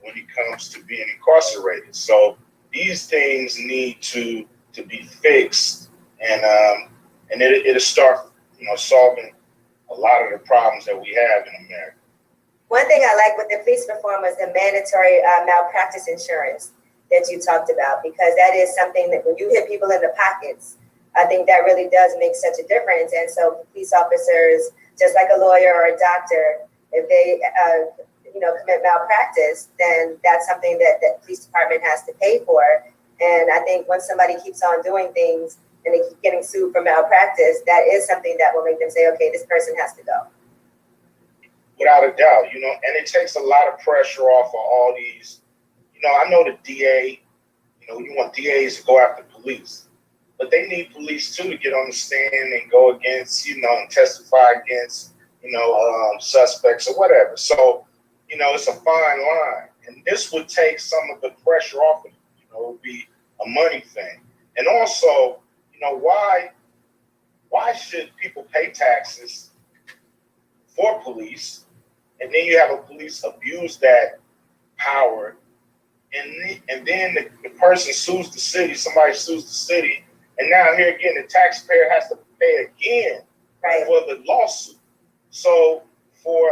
when it comes to being incarcerated. So these things need to be fixed, and it'll start, solving a lot of the problems that we have in America. One thing I like with the police reform was the mandatory malpractice insurance that you talked about, because that is something that when you hit people in the pockets, I think that really does make such a difference. And so police officers, just like a lawyer or a doctor, if they commit malpractice, then that's something that the police department has to pay for. And I think when somebody keeps on doing things and they keep getting sued for malpractice, that is something that will make them say, okay, this person has to go. Without a doubt, and it takes a lot of pressure off of all these. I know the DA, you want DAs to go after police, but they need police too to get on the stand and go against, and testify against, suspects or whatever. So, it's a fine line, and this would take some of the pressure off of it. It would be a money thing. And also, why should people pay taxes for police, and then you have a police abuse that power, and then the person sues the city, somebody sues the city, and now here again the taxpayer has to pay again for the lawsuit. So for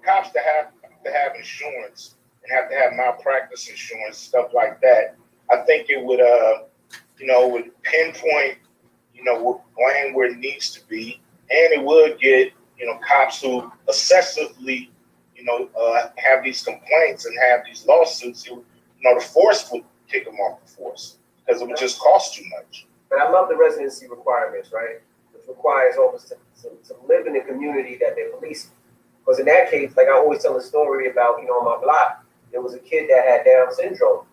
cops to have insurance and have to have malpractice insurance, stuff like that, I think it would would pinpoint blame where it needs to be, and it would get cops who excessively have these complaints and have these lawsuits. The force would kick them off the force because it would just cost too much. But I love the residency requirements, right? Which requires officers to live in the community that they're policing. Because in that case, like I always tell a story about, on my block, there was a kid that had Down syndrome.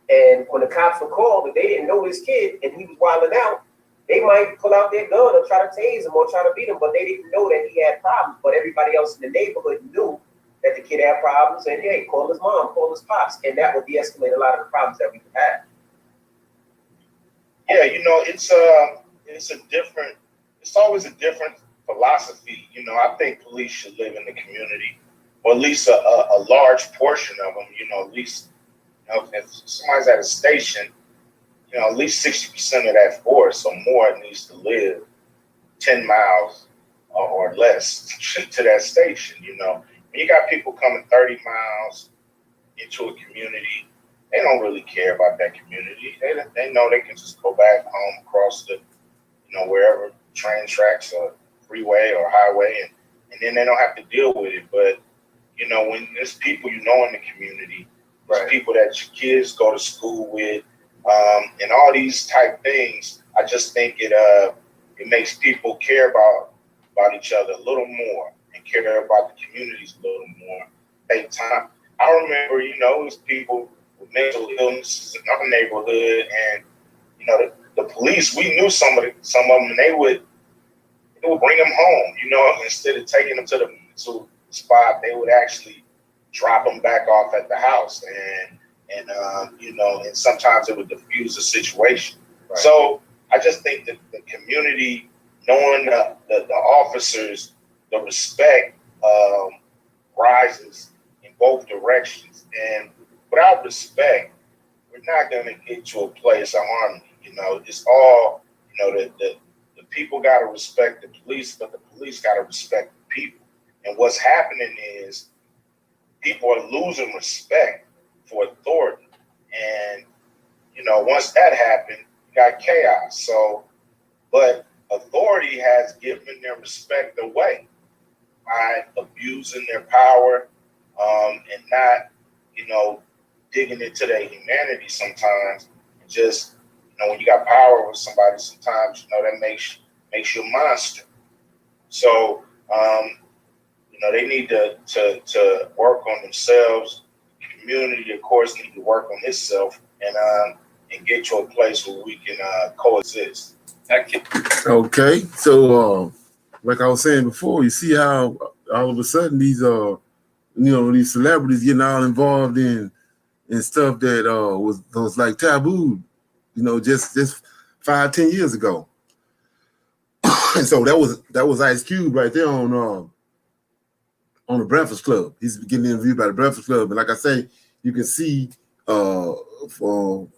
And when the cops were called, if they didn't know this kid and he was wilding out, they might pull out their gun or try to tase him or try to beat him, but they didn't know that he had problems. But everybody else in the neighborhood knew that the kid had problems, and hey, call his mom, call his pops, and that would de-escalate a lot of the problems that we could have. Yeah, it's always a different philosophy. I think police should live in the community, or at least a large portion of them. At least if somebody's at a station, at least 60% of that force or more needs to live 10 miles or less to that station. When you got people coming 30 miles into a community they don't really care about that community. They know they can just go back home across the, wherever train tracks or freeway or highway, and then they don't have to deal with it. But, when there's people in the community, there's people that your kids go to school with, and all these type things, I just think it makes people care about each other a little more and care about the communities a little more. Take time. I remember, it was people with mental illnesses in our neighborhood, and the police. We knew some of them, and they would bring them home. Instead of taking them to the spot, they would actually drop them back off at the house, and sometimes it would diffuse the situation. Right. So I just think that the community, knowing the officers, the respect rises in both directions, and without respect, we're not going to get to a place of harmony. It's all, the people got to respect the police, but the police got to respect the people. And what's happening is people are losing respect for authority. And, once that happened, you got chaos. So, but authority has given their respect away by abusing their power and not, digging into their humanity sometimes. And just, when you got power with somebody, sometimes, that makes you a monster. So, they need to work on themselves. The community, of course, need to work on itself and get to a place where we can coexist. Okay, so like I was saying before, you see how all of a sudden these these celebrities getting all involved in stuff that was like taboo, just 5-10 years ago. And so that was Ice Cube right there on the Breakfast Club. He's getting interviewed by the Breakfast Club, and like I say, you can see from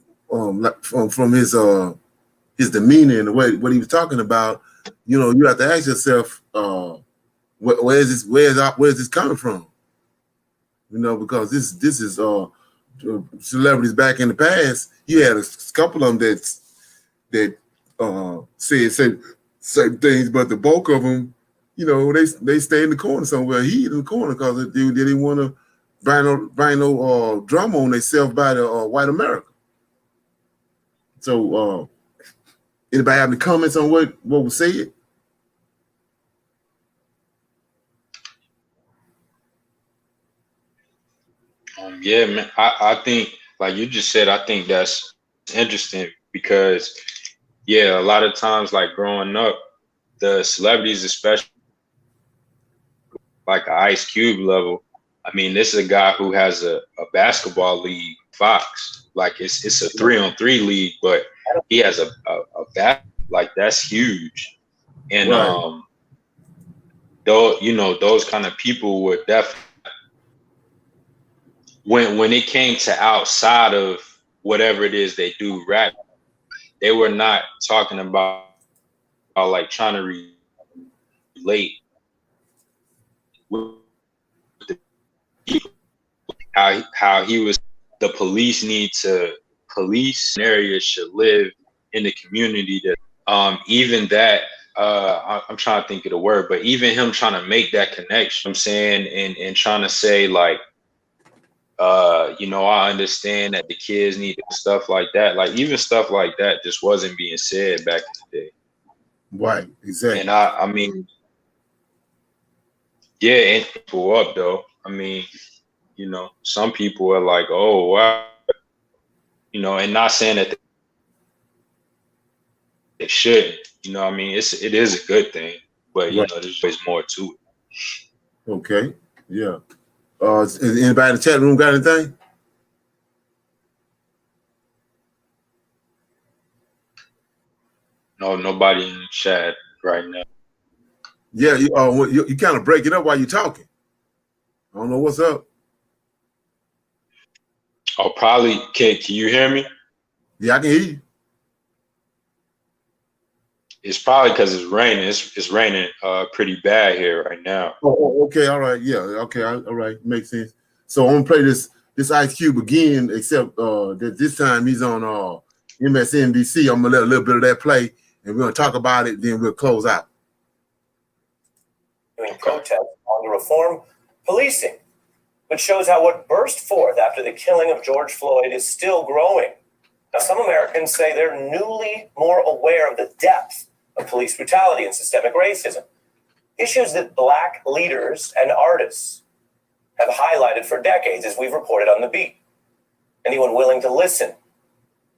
his demeanor and the way what he was talking about. You have to ask yourself, where's this coming from? Because this is celebrities back in the past. You had a couple of them that said certain things, but the bulk of them, they stay in the corner somewhere. He in the corner because they didn't want to bring no drama on themselves by the white America. So, anybody have any comments on what was said? Yeah, man. I think, like you just said, I think that's interesting because, a lot of times, like growing up, the celebrities, especially like an Ice Cube level, I mean, this is a guy who has a basketball league, Fox. Like it's a 3-on-3 league, but he has a like that's huge. And right. those kind of people were definitely when it came to outside of whatever it is they do, rap, they were not talking about like trying to relate with the people, how he was. The police need to police areas should live in the community. That even that I'm trying to think of the word, but even him trying to make that connection, I'm saying, and trying to say like, I understand that the kids need stuff like that. Like even stuff like that just wasn't being said back in the day. Right, exactly. And I mean, and people up though. I mean, some people are like, oh wow, and not saying that they shouldn't. I mean, it is a good thing, but right. There's always more to it. Okay, yeah. Is anybody in the chat room got anything? No, nobody in the chat right now. Yeah, you kind of break it up while you're talking. I don't know what's up. Oh, probably. Can you hear me? Yeah, I can hear you. It's probably because it's raining. It's raining pretty bad here right now. Oh, okay, all right, yeah, okay, all right, makes sense. So I'm gonna play this this Ice Cube again, except that this time he's on MSNBC. I'm gonna let a little bit of that play, and we're gonna talk about it. Then we'll close out. Doing protests on the reform policing, which shows how what burst forth after the killing of George Floyd is still growing. Now, some Americans say they're newly more aware of the depth of police brutality and systemic racism, issues that Black leaders and artists have highlighted for decades, as we've reported on The Beat. Anyone willing to listen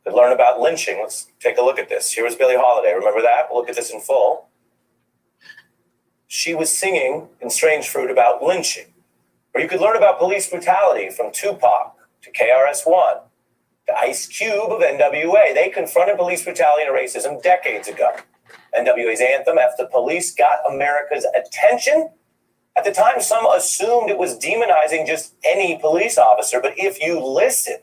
could learn about lynching. Let's take a look at this. Here was Billie Holiday. Remember that? We'll look at this in full. She was singing in Strange Fruit about lynching. Or you could learn about police brutality from Tupac to KRS-One to Ice Cube of NWA. They confronted police brutality and racism decades ago. NWA's anthem, F the Police, got America's attention. At the time, some assumed it was demonizing just any police officer. But if you listen,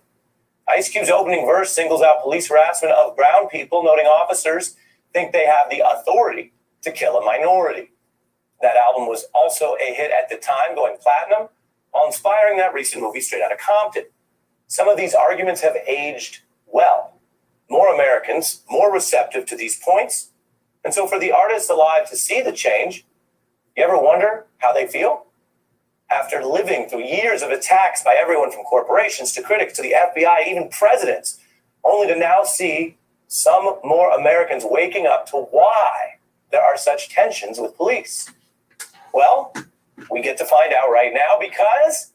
Ice Cube's opening verse singles out police harassment of brown people, noting officers think they have the authority to kill a minority. That album was also a hit at the time, going platinum, while inspiring that recent movie Straight Outta Compton. Some of these arguments have aged well. More Americans, more receptive to these points. And so for the artists alive to see the change, you ever wonder how they feel? After living through years of attacks by everyone from corporations to critics to the FBI, even presidents, only to now see some more Americans waking up to why there are such tensions with police. Well, we get to find out right now because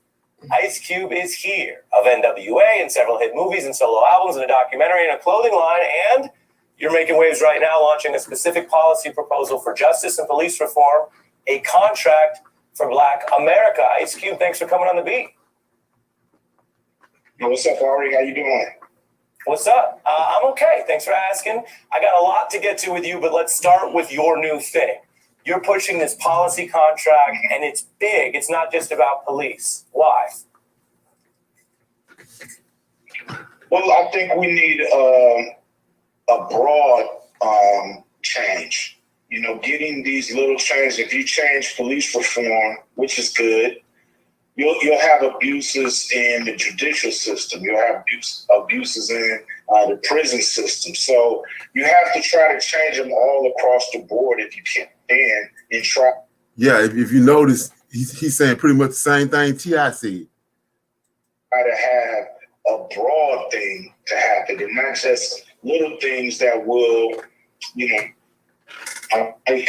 Ice Cube is here, of NWA and several hit movies and solo albums and a documentary and a clothing line, and you're making waves right now launching a specific policy proposal for justice and police reform, a contract for Black America. Ice Cube, thanks for coming on The Beat. Yo, what's up, Ari? How you doing? What's up? I'm okay. Thanks for asking. I got a lot to get to with you, but let's start with your new thing. You're pushing this policy contract, and it's big. It's not just about police. Why? Well, I think we need a broad change. You know, getting these little changes. If you change police reform, which is good, you'll have abuses in the judicial system. You'll have abuses in the prison system. So you have to try to change them all across the board if you can, and try. Yeah, if you notice, he's saying pretty much the same thing T.I. said. Try to have a broad thing to happen, and not just little things that will, make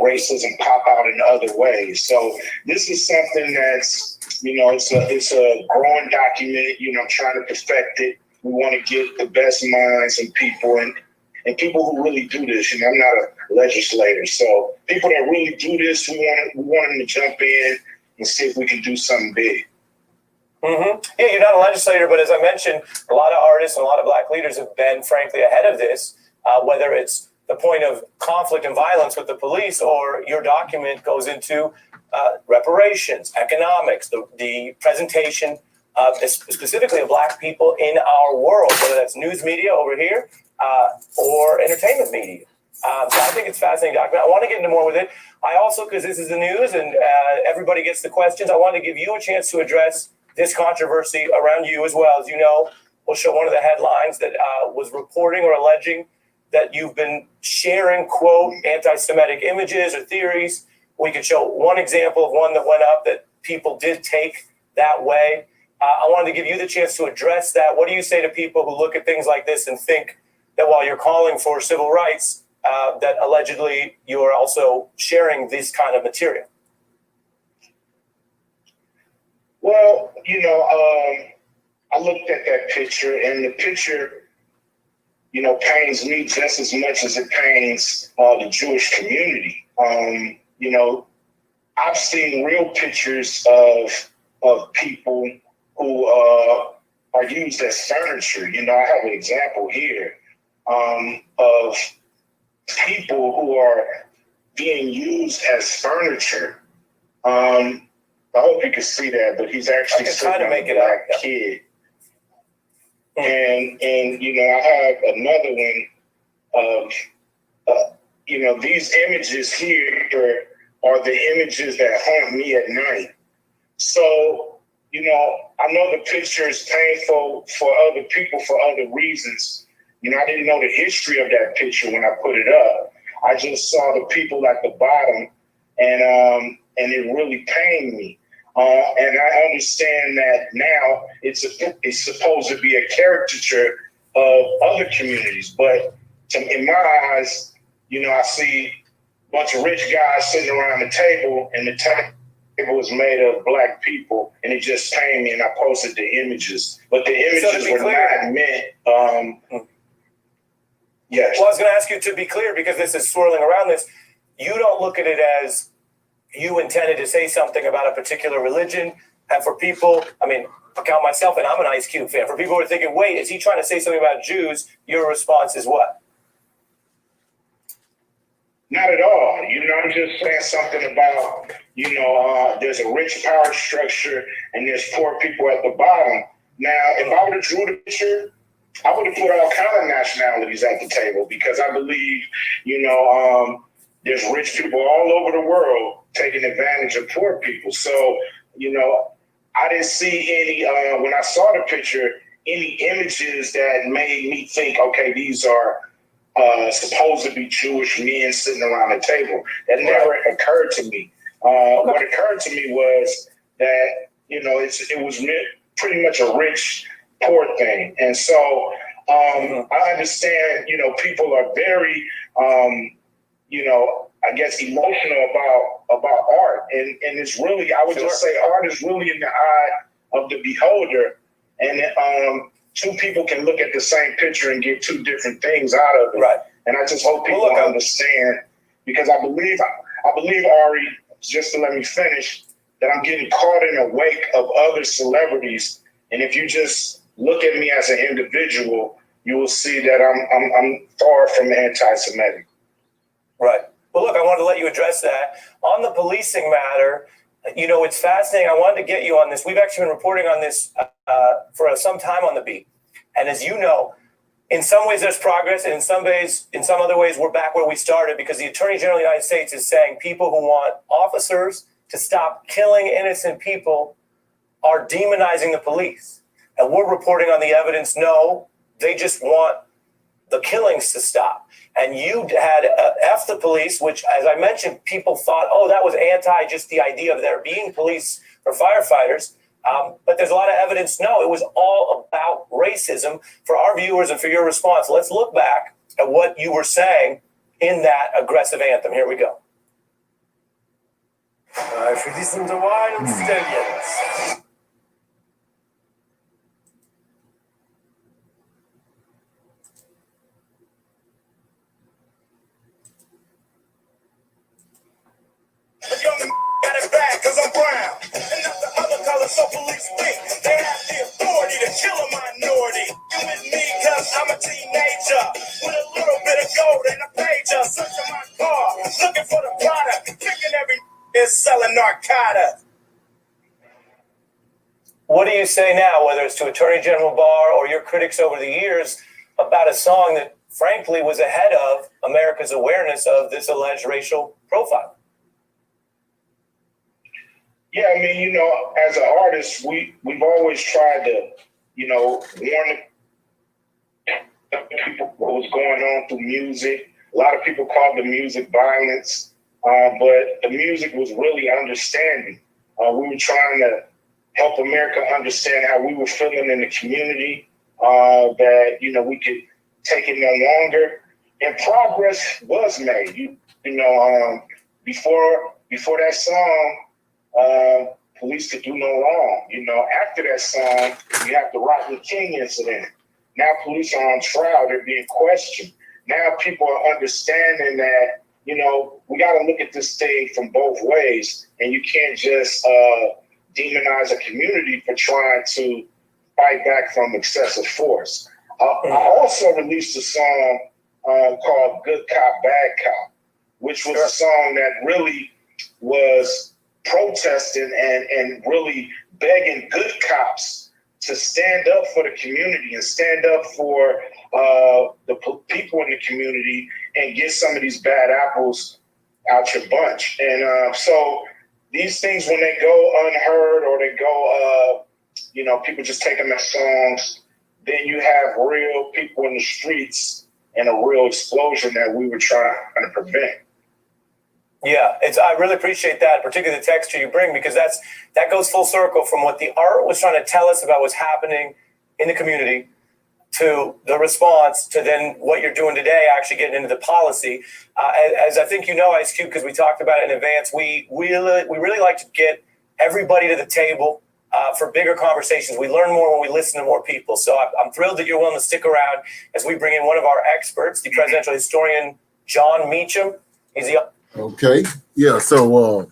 racism pop out in other ways. So this is something that's, it's a growing document. I'm trying to perfect it. We want to get the best minds and people and people who really do this. I'm not a legislator, so people that really do this, we want them to jump in and see if we can do something big. Mm-hmm. Yeah, you're not a legislator, but as I mentioned, a lot of artists and a lot of Black leaders have been, frankly, ahead of this, whether it's the point of conflict and violence with the police, or your document goes into reparations, economics, the presentation specifically of Black people in our world, whether that's news media over here or entertainment media. So I think it's a fascinating document. I want to get into more with it. I also, because this is the news and everybody gets the questions, I want to give you a chance to address this controversy around you as well. As you know, we'll show one of the headlines that was reporting or alleging that you've been sharing, quote, anti-Semitic images or theories. We could show one example of one that went up that people did take that way. I wanted to give you the chance to address that. What do you say to people who look at things like this and think that while you're calling for civil rights, that allegedly you're also sharing this kind of material? Well, I looked at that picture, and the picture, pains me just as much as it pains the Jewish community. I've seen real pictures of people who are used as furniture. I have an example here of people who are being used as furniture. I hope you can see that, but he's actually sitting on a Black kid. And I have another one of, these images here are the images that haunt me at night. So, I know the picture is painful for other people for other reasons. I didn't know the history of that picture when I put it up. I just saw the people at the bottom, and it really pained me. And I understand that now it's supposed to be a caricature of other communities, but in my eyes, I see a bunch of rich guys sitting around the table, and the table was made of Black people, and it just pained me, and I posted the images. But the images were not meant. Yes. Well, I was going to ask you, to be clear, because this is swirling around this, you don't look at it as you intended to say something about a particular religion. And for people, I count myself, and I'm an Ice Cube fan. For people who are thinking, wait, is he trying to say something about Jews? Your response is what? Not at all. I'm just saying something about, there's a rich power structure and there's poor people at the bottom. Now, if I would have drew the picture, I would have put all kind of nationalities at the table, because I believe, there's rich people all over the world taking advantage of poor people. So, I didn't see any, when I saw the picture, any images that made me think, okay, these are supposed to be Jewish men sitting around the table. That never occurred to me. What occurred to me was that, it was pretty much a rich, poor thing. And so I understand, people are very, I guess, emotional about art. And it's really, I would just say art is really in the eye of the beholder. And two people can look at the same picture and get two different things out of it. Right. And I just hope people understand, because I believe, Ari, just to let me finish, that I'm getting caught in a wake of other celebrities. And if you just look at me as an individual, you will see that I'm far from anti-Semitic. Right. Well, look, I wanted to let you address that. On the policing matter, it's fascinating. I wanted to get you on this. We've actually been reporting on this for some time on the beat. And as you know, in some ways there's progress, and in some other ways we're back where we started, because the Attorney General of the United States is saying people who want officers to stop killing innocent people are demonizing the police. And we're reporting on the evidence. No, they just want the killings to stop. And you had F the police, which, as I mentioned, people thought, oh, that was anti just the idea of there being police for firefighters. But there's a lot of evidence. No, it was all about racism. For our viewers and for your response, let's look back at what you were saying in that aggressive anthem. Here we go. If you listen to Wild Stallions. A young got it bad cause I'm brown. And not the other color, so police think they have the authority to kill a minority. You with me cause I'm a teenager with a little bit of gold and a pager. Searching my car, looking for the product, thinking every is selling narcotics. What do you say now, whether it's to Attorney General Barr or your critics over the years, about a song that frankly was ahead of America's awareness of this alleged racial profile? Yeah, as an artist, we've always tried to, warn people what was going on through music. A lot of people called the music violence, but the music was really understanding. We were trying to help America understand how we were feeling in the community, that, we could take it no longer. And progress was made. Before that song, police could do no wrong. After that song, you have the Rodney King incident. Now police are on trial, they're being questioned. Now people are understanding that, we got to look at this thing from both ways, and you can't just demonize a community for trying to fight back from excessive force. I also released a song called Good Cop, Bad Cop, which was a song that really was protesting and really begging good cops to stand up for the community and stand up for the people in the community and get some of these bad apples out your bunch. And so these things, when they go unheard or they go people just taking their songs. Then you have real people in the streets and a real explosion that we were trying to prevent. Yeah, I really appreciate that, particularly the texture you bring, because that goes full circle from what the art was trying to tell us about what's happening in the community to the response to then what you're doing today, actually getting into the policy. As I think you know, Ice Cube, because we talked about it in advance, we really like to get everybody to the table for bigger conversations. We learn more when we listen to more people. So I'm thrilled that you're willing to stick around as we bring in one of our experts, the presidential historian, John Meacham. He's the Okay. Yeah. So,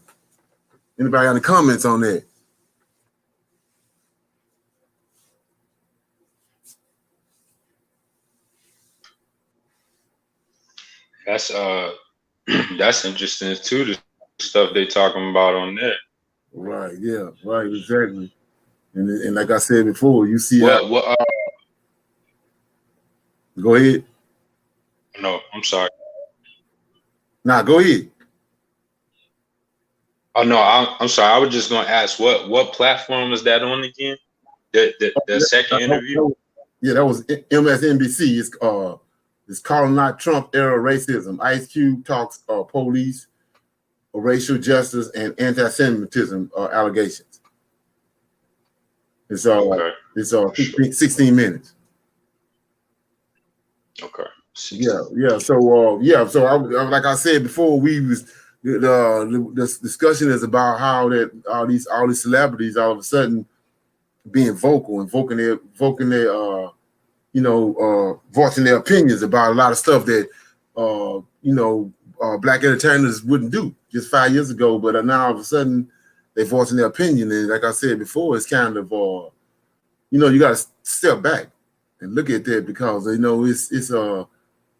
anybody got any comments on that? That's interesting too. The stuff they talking about on there. Right. Yeah. Right. Exactly. And like I said before, you see. What? Go ahead. No, I'm sorry. Nah, go ahead. Oh no, I'm sorry. I was just gonna ask what platform was that on again? The second interview? Yeah, that was MSNBC. It's calling out Trump era racism. Ice Cube talks police, racial justice, and anti-Semitism allegations. It's Okay. It's 16 minutes. Okay. Yeah. So I like I said before, the discussion is about how that all these celebrities all of a sudden being vocal and voicing their opinions about a lot of stuff that black entertainers wouldn't do just 5 years ago, but now all of a sudden they're voicing their opinion. And like I said before, it's kind of you got to step back and look at that, because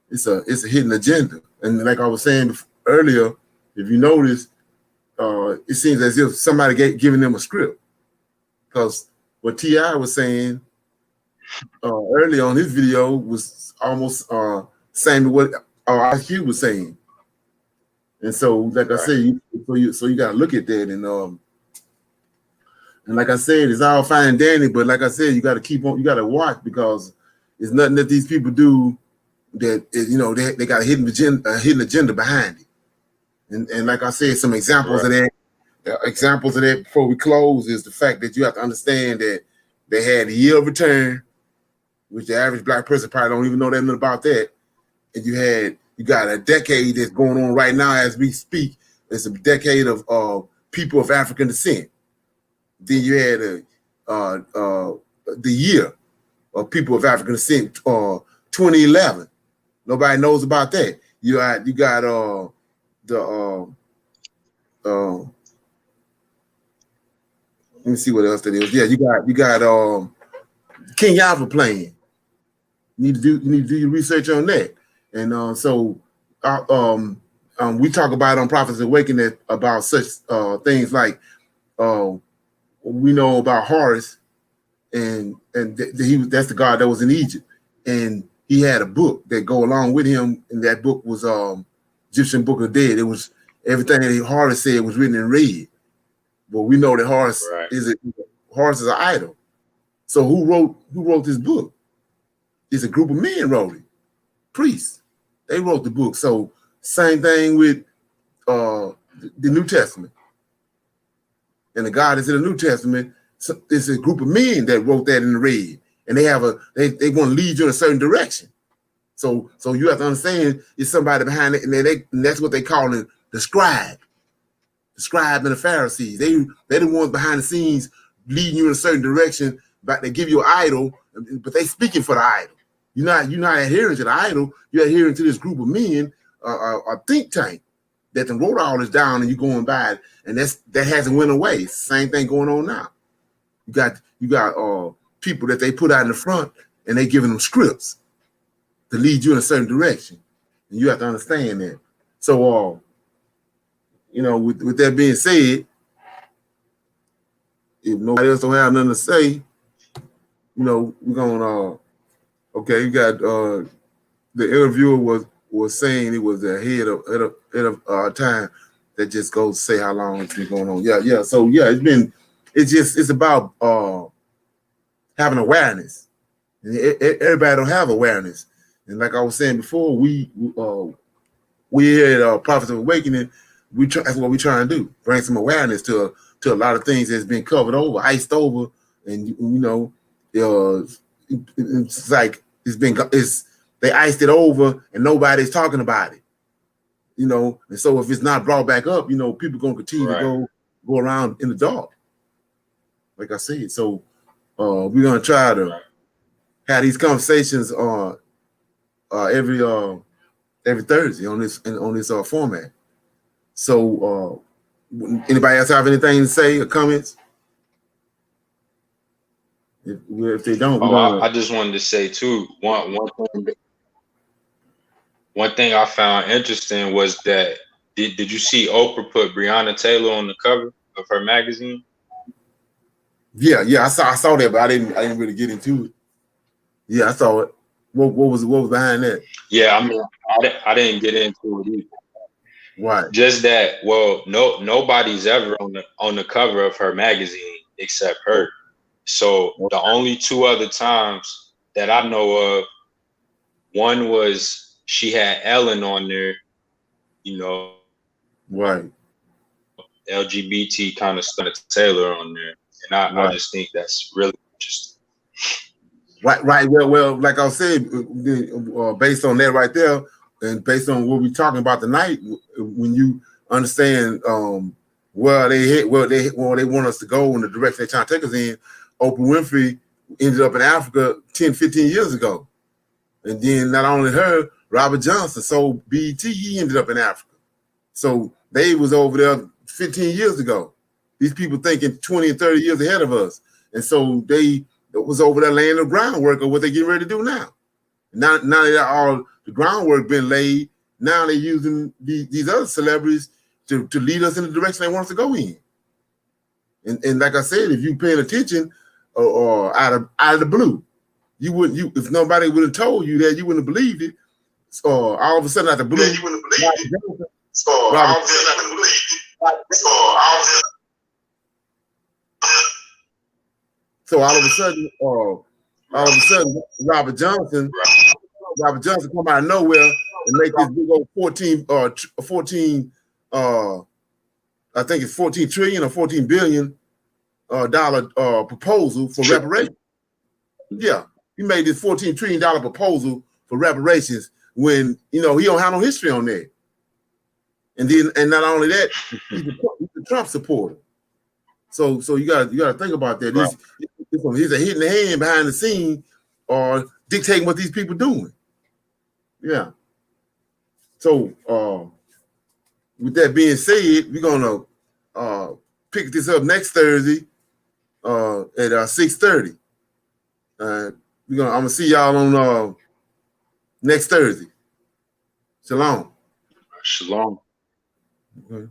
it's a hidden agenda. And like I was saying earlier, if you notice, it seems as if somebody giving them a script, because what T.I. was saying earlier on his video was almost same as what Ice Cube was saying. And so, like I said, so you got to look at that, and like I said, it's all fine and dandy, but like I said, you got to keep on, you got to watch, because it's nothing that these people do that they got a hidden agenda behind it. And like I said, some examples of that. Examples of that before we close is the fact that you have to understand that they had a year of return, which the average black person probably don't even know that much about that. And you got a decade that's going on right now as we speak. It's a decade of people of African descent. Then you had the year of people of African descent, 2011. Nobody knows about that. You got let me see what else that is. Yeah, you got King Alpha playing. You need to do your research on that. And so we talk about on Prophets Awakening about such things like we know about Horus, and that's the God that was in Egypt, and he had a book that go along with him, and that book was Egyptian Book of the Dead. It was everything that Horus said was written in red. But we know that Horus is an idol. So who wrote this book? It's a group of men wrote it. Priests. They wrote the book. So same thing with the New Testament. And the God is in the New Testament. So it's a group of men that wrote that in red. And they they want to lead you in a certain direction. So you have to understand it's somebody behind it, and that's what they call it, the scribe. The scribe and the Pharisees. They're the ones behind the scenes leading you in a certain direction, but they give you an idol, but they speaking for the idol. You're not adhering to the idol, you're adhering to this group of men, a think tank that then wrote all this down, and you're going by it, and that hasn't went away. Same thing going on now. You got people that they put out in the front, and they giving them scripts to lead you in a certain direction. And you have to understand that. So with that being said, if nobody else don't have nothing to say, we're gonna okay. You got the interviewer was saying it was ahead of time. That just goes to say how long it's been going on. Yeah. So yeah, it's about having awareness. And everybody don't have awareness. And like I was saying before, we here at Prophets of Awakening, that's what we're trying to do, bring some awareness to a lot of things that's been covered over, iced over, and it's like they iced it over and nobody's talking about it, and so if it's not brought back up, people gonna continue to go around in the dark, like I said. So we're gonna try to have these conversations every Thursday on this format. So anybody else have anything to say or comments? If they don't, I just wanted to say too, one thing I found interesting was that did you see Oprah put Breonna Taylor on the cover of her magazine? Yeah, I saw that, but I didn't really get into it. Yeah, I saw it. What was behind that? Yeah, I mean, I didn't get into it either. Right. Just that, nobody's ever on the cover of her magazine except her. So the only two other times that I know of, one was she had Ellen on there, right, LGBT kind of stuff, Taylor on there, and I just think that's really interesting. Right. Well, like I said, based on that right there, and based on what we're talking about tonight, when you understand where they want us to go in the direction they're trying to take us in, Oprah Winfrey ended up in Africa 10, 15 years ago. And then not only her, Robert Johnson sold BET, he ended up in Africa. So they was over there 15 years ago. These people thinking 20 and 30 years ahead of us. And so they was over there laying the groundwork of what they're getting ready to do now. Now that all the groundwork been laid, now they're using these other celebrities to lead us in the direction they want us to go in. And like I said, if you paying attention or out of the blue, if nobody would have told you that, you wouldn't have believed it. So all of a sudden out the blue, you wouldn't have believed it. So all of a sudden, Robert Johnson come out of nowhere and make this big old 14 I think it's 14 trillion or 14 billion dollar proposal for reparations. Yeah, he made this $14 trillion proposal for reparations when he don't have no history on that. And not only that, he's a Trump supporter. So you gotta think about that. Right. He's a hidden hand behind the scene or dictating what these people doing. Yeah. So with that being said, we're gonna pick this up next Thursday at 6:30. I'm gonna see y'all on next Thursday. Shalom. Shalom. Okay.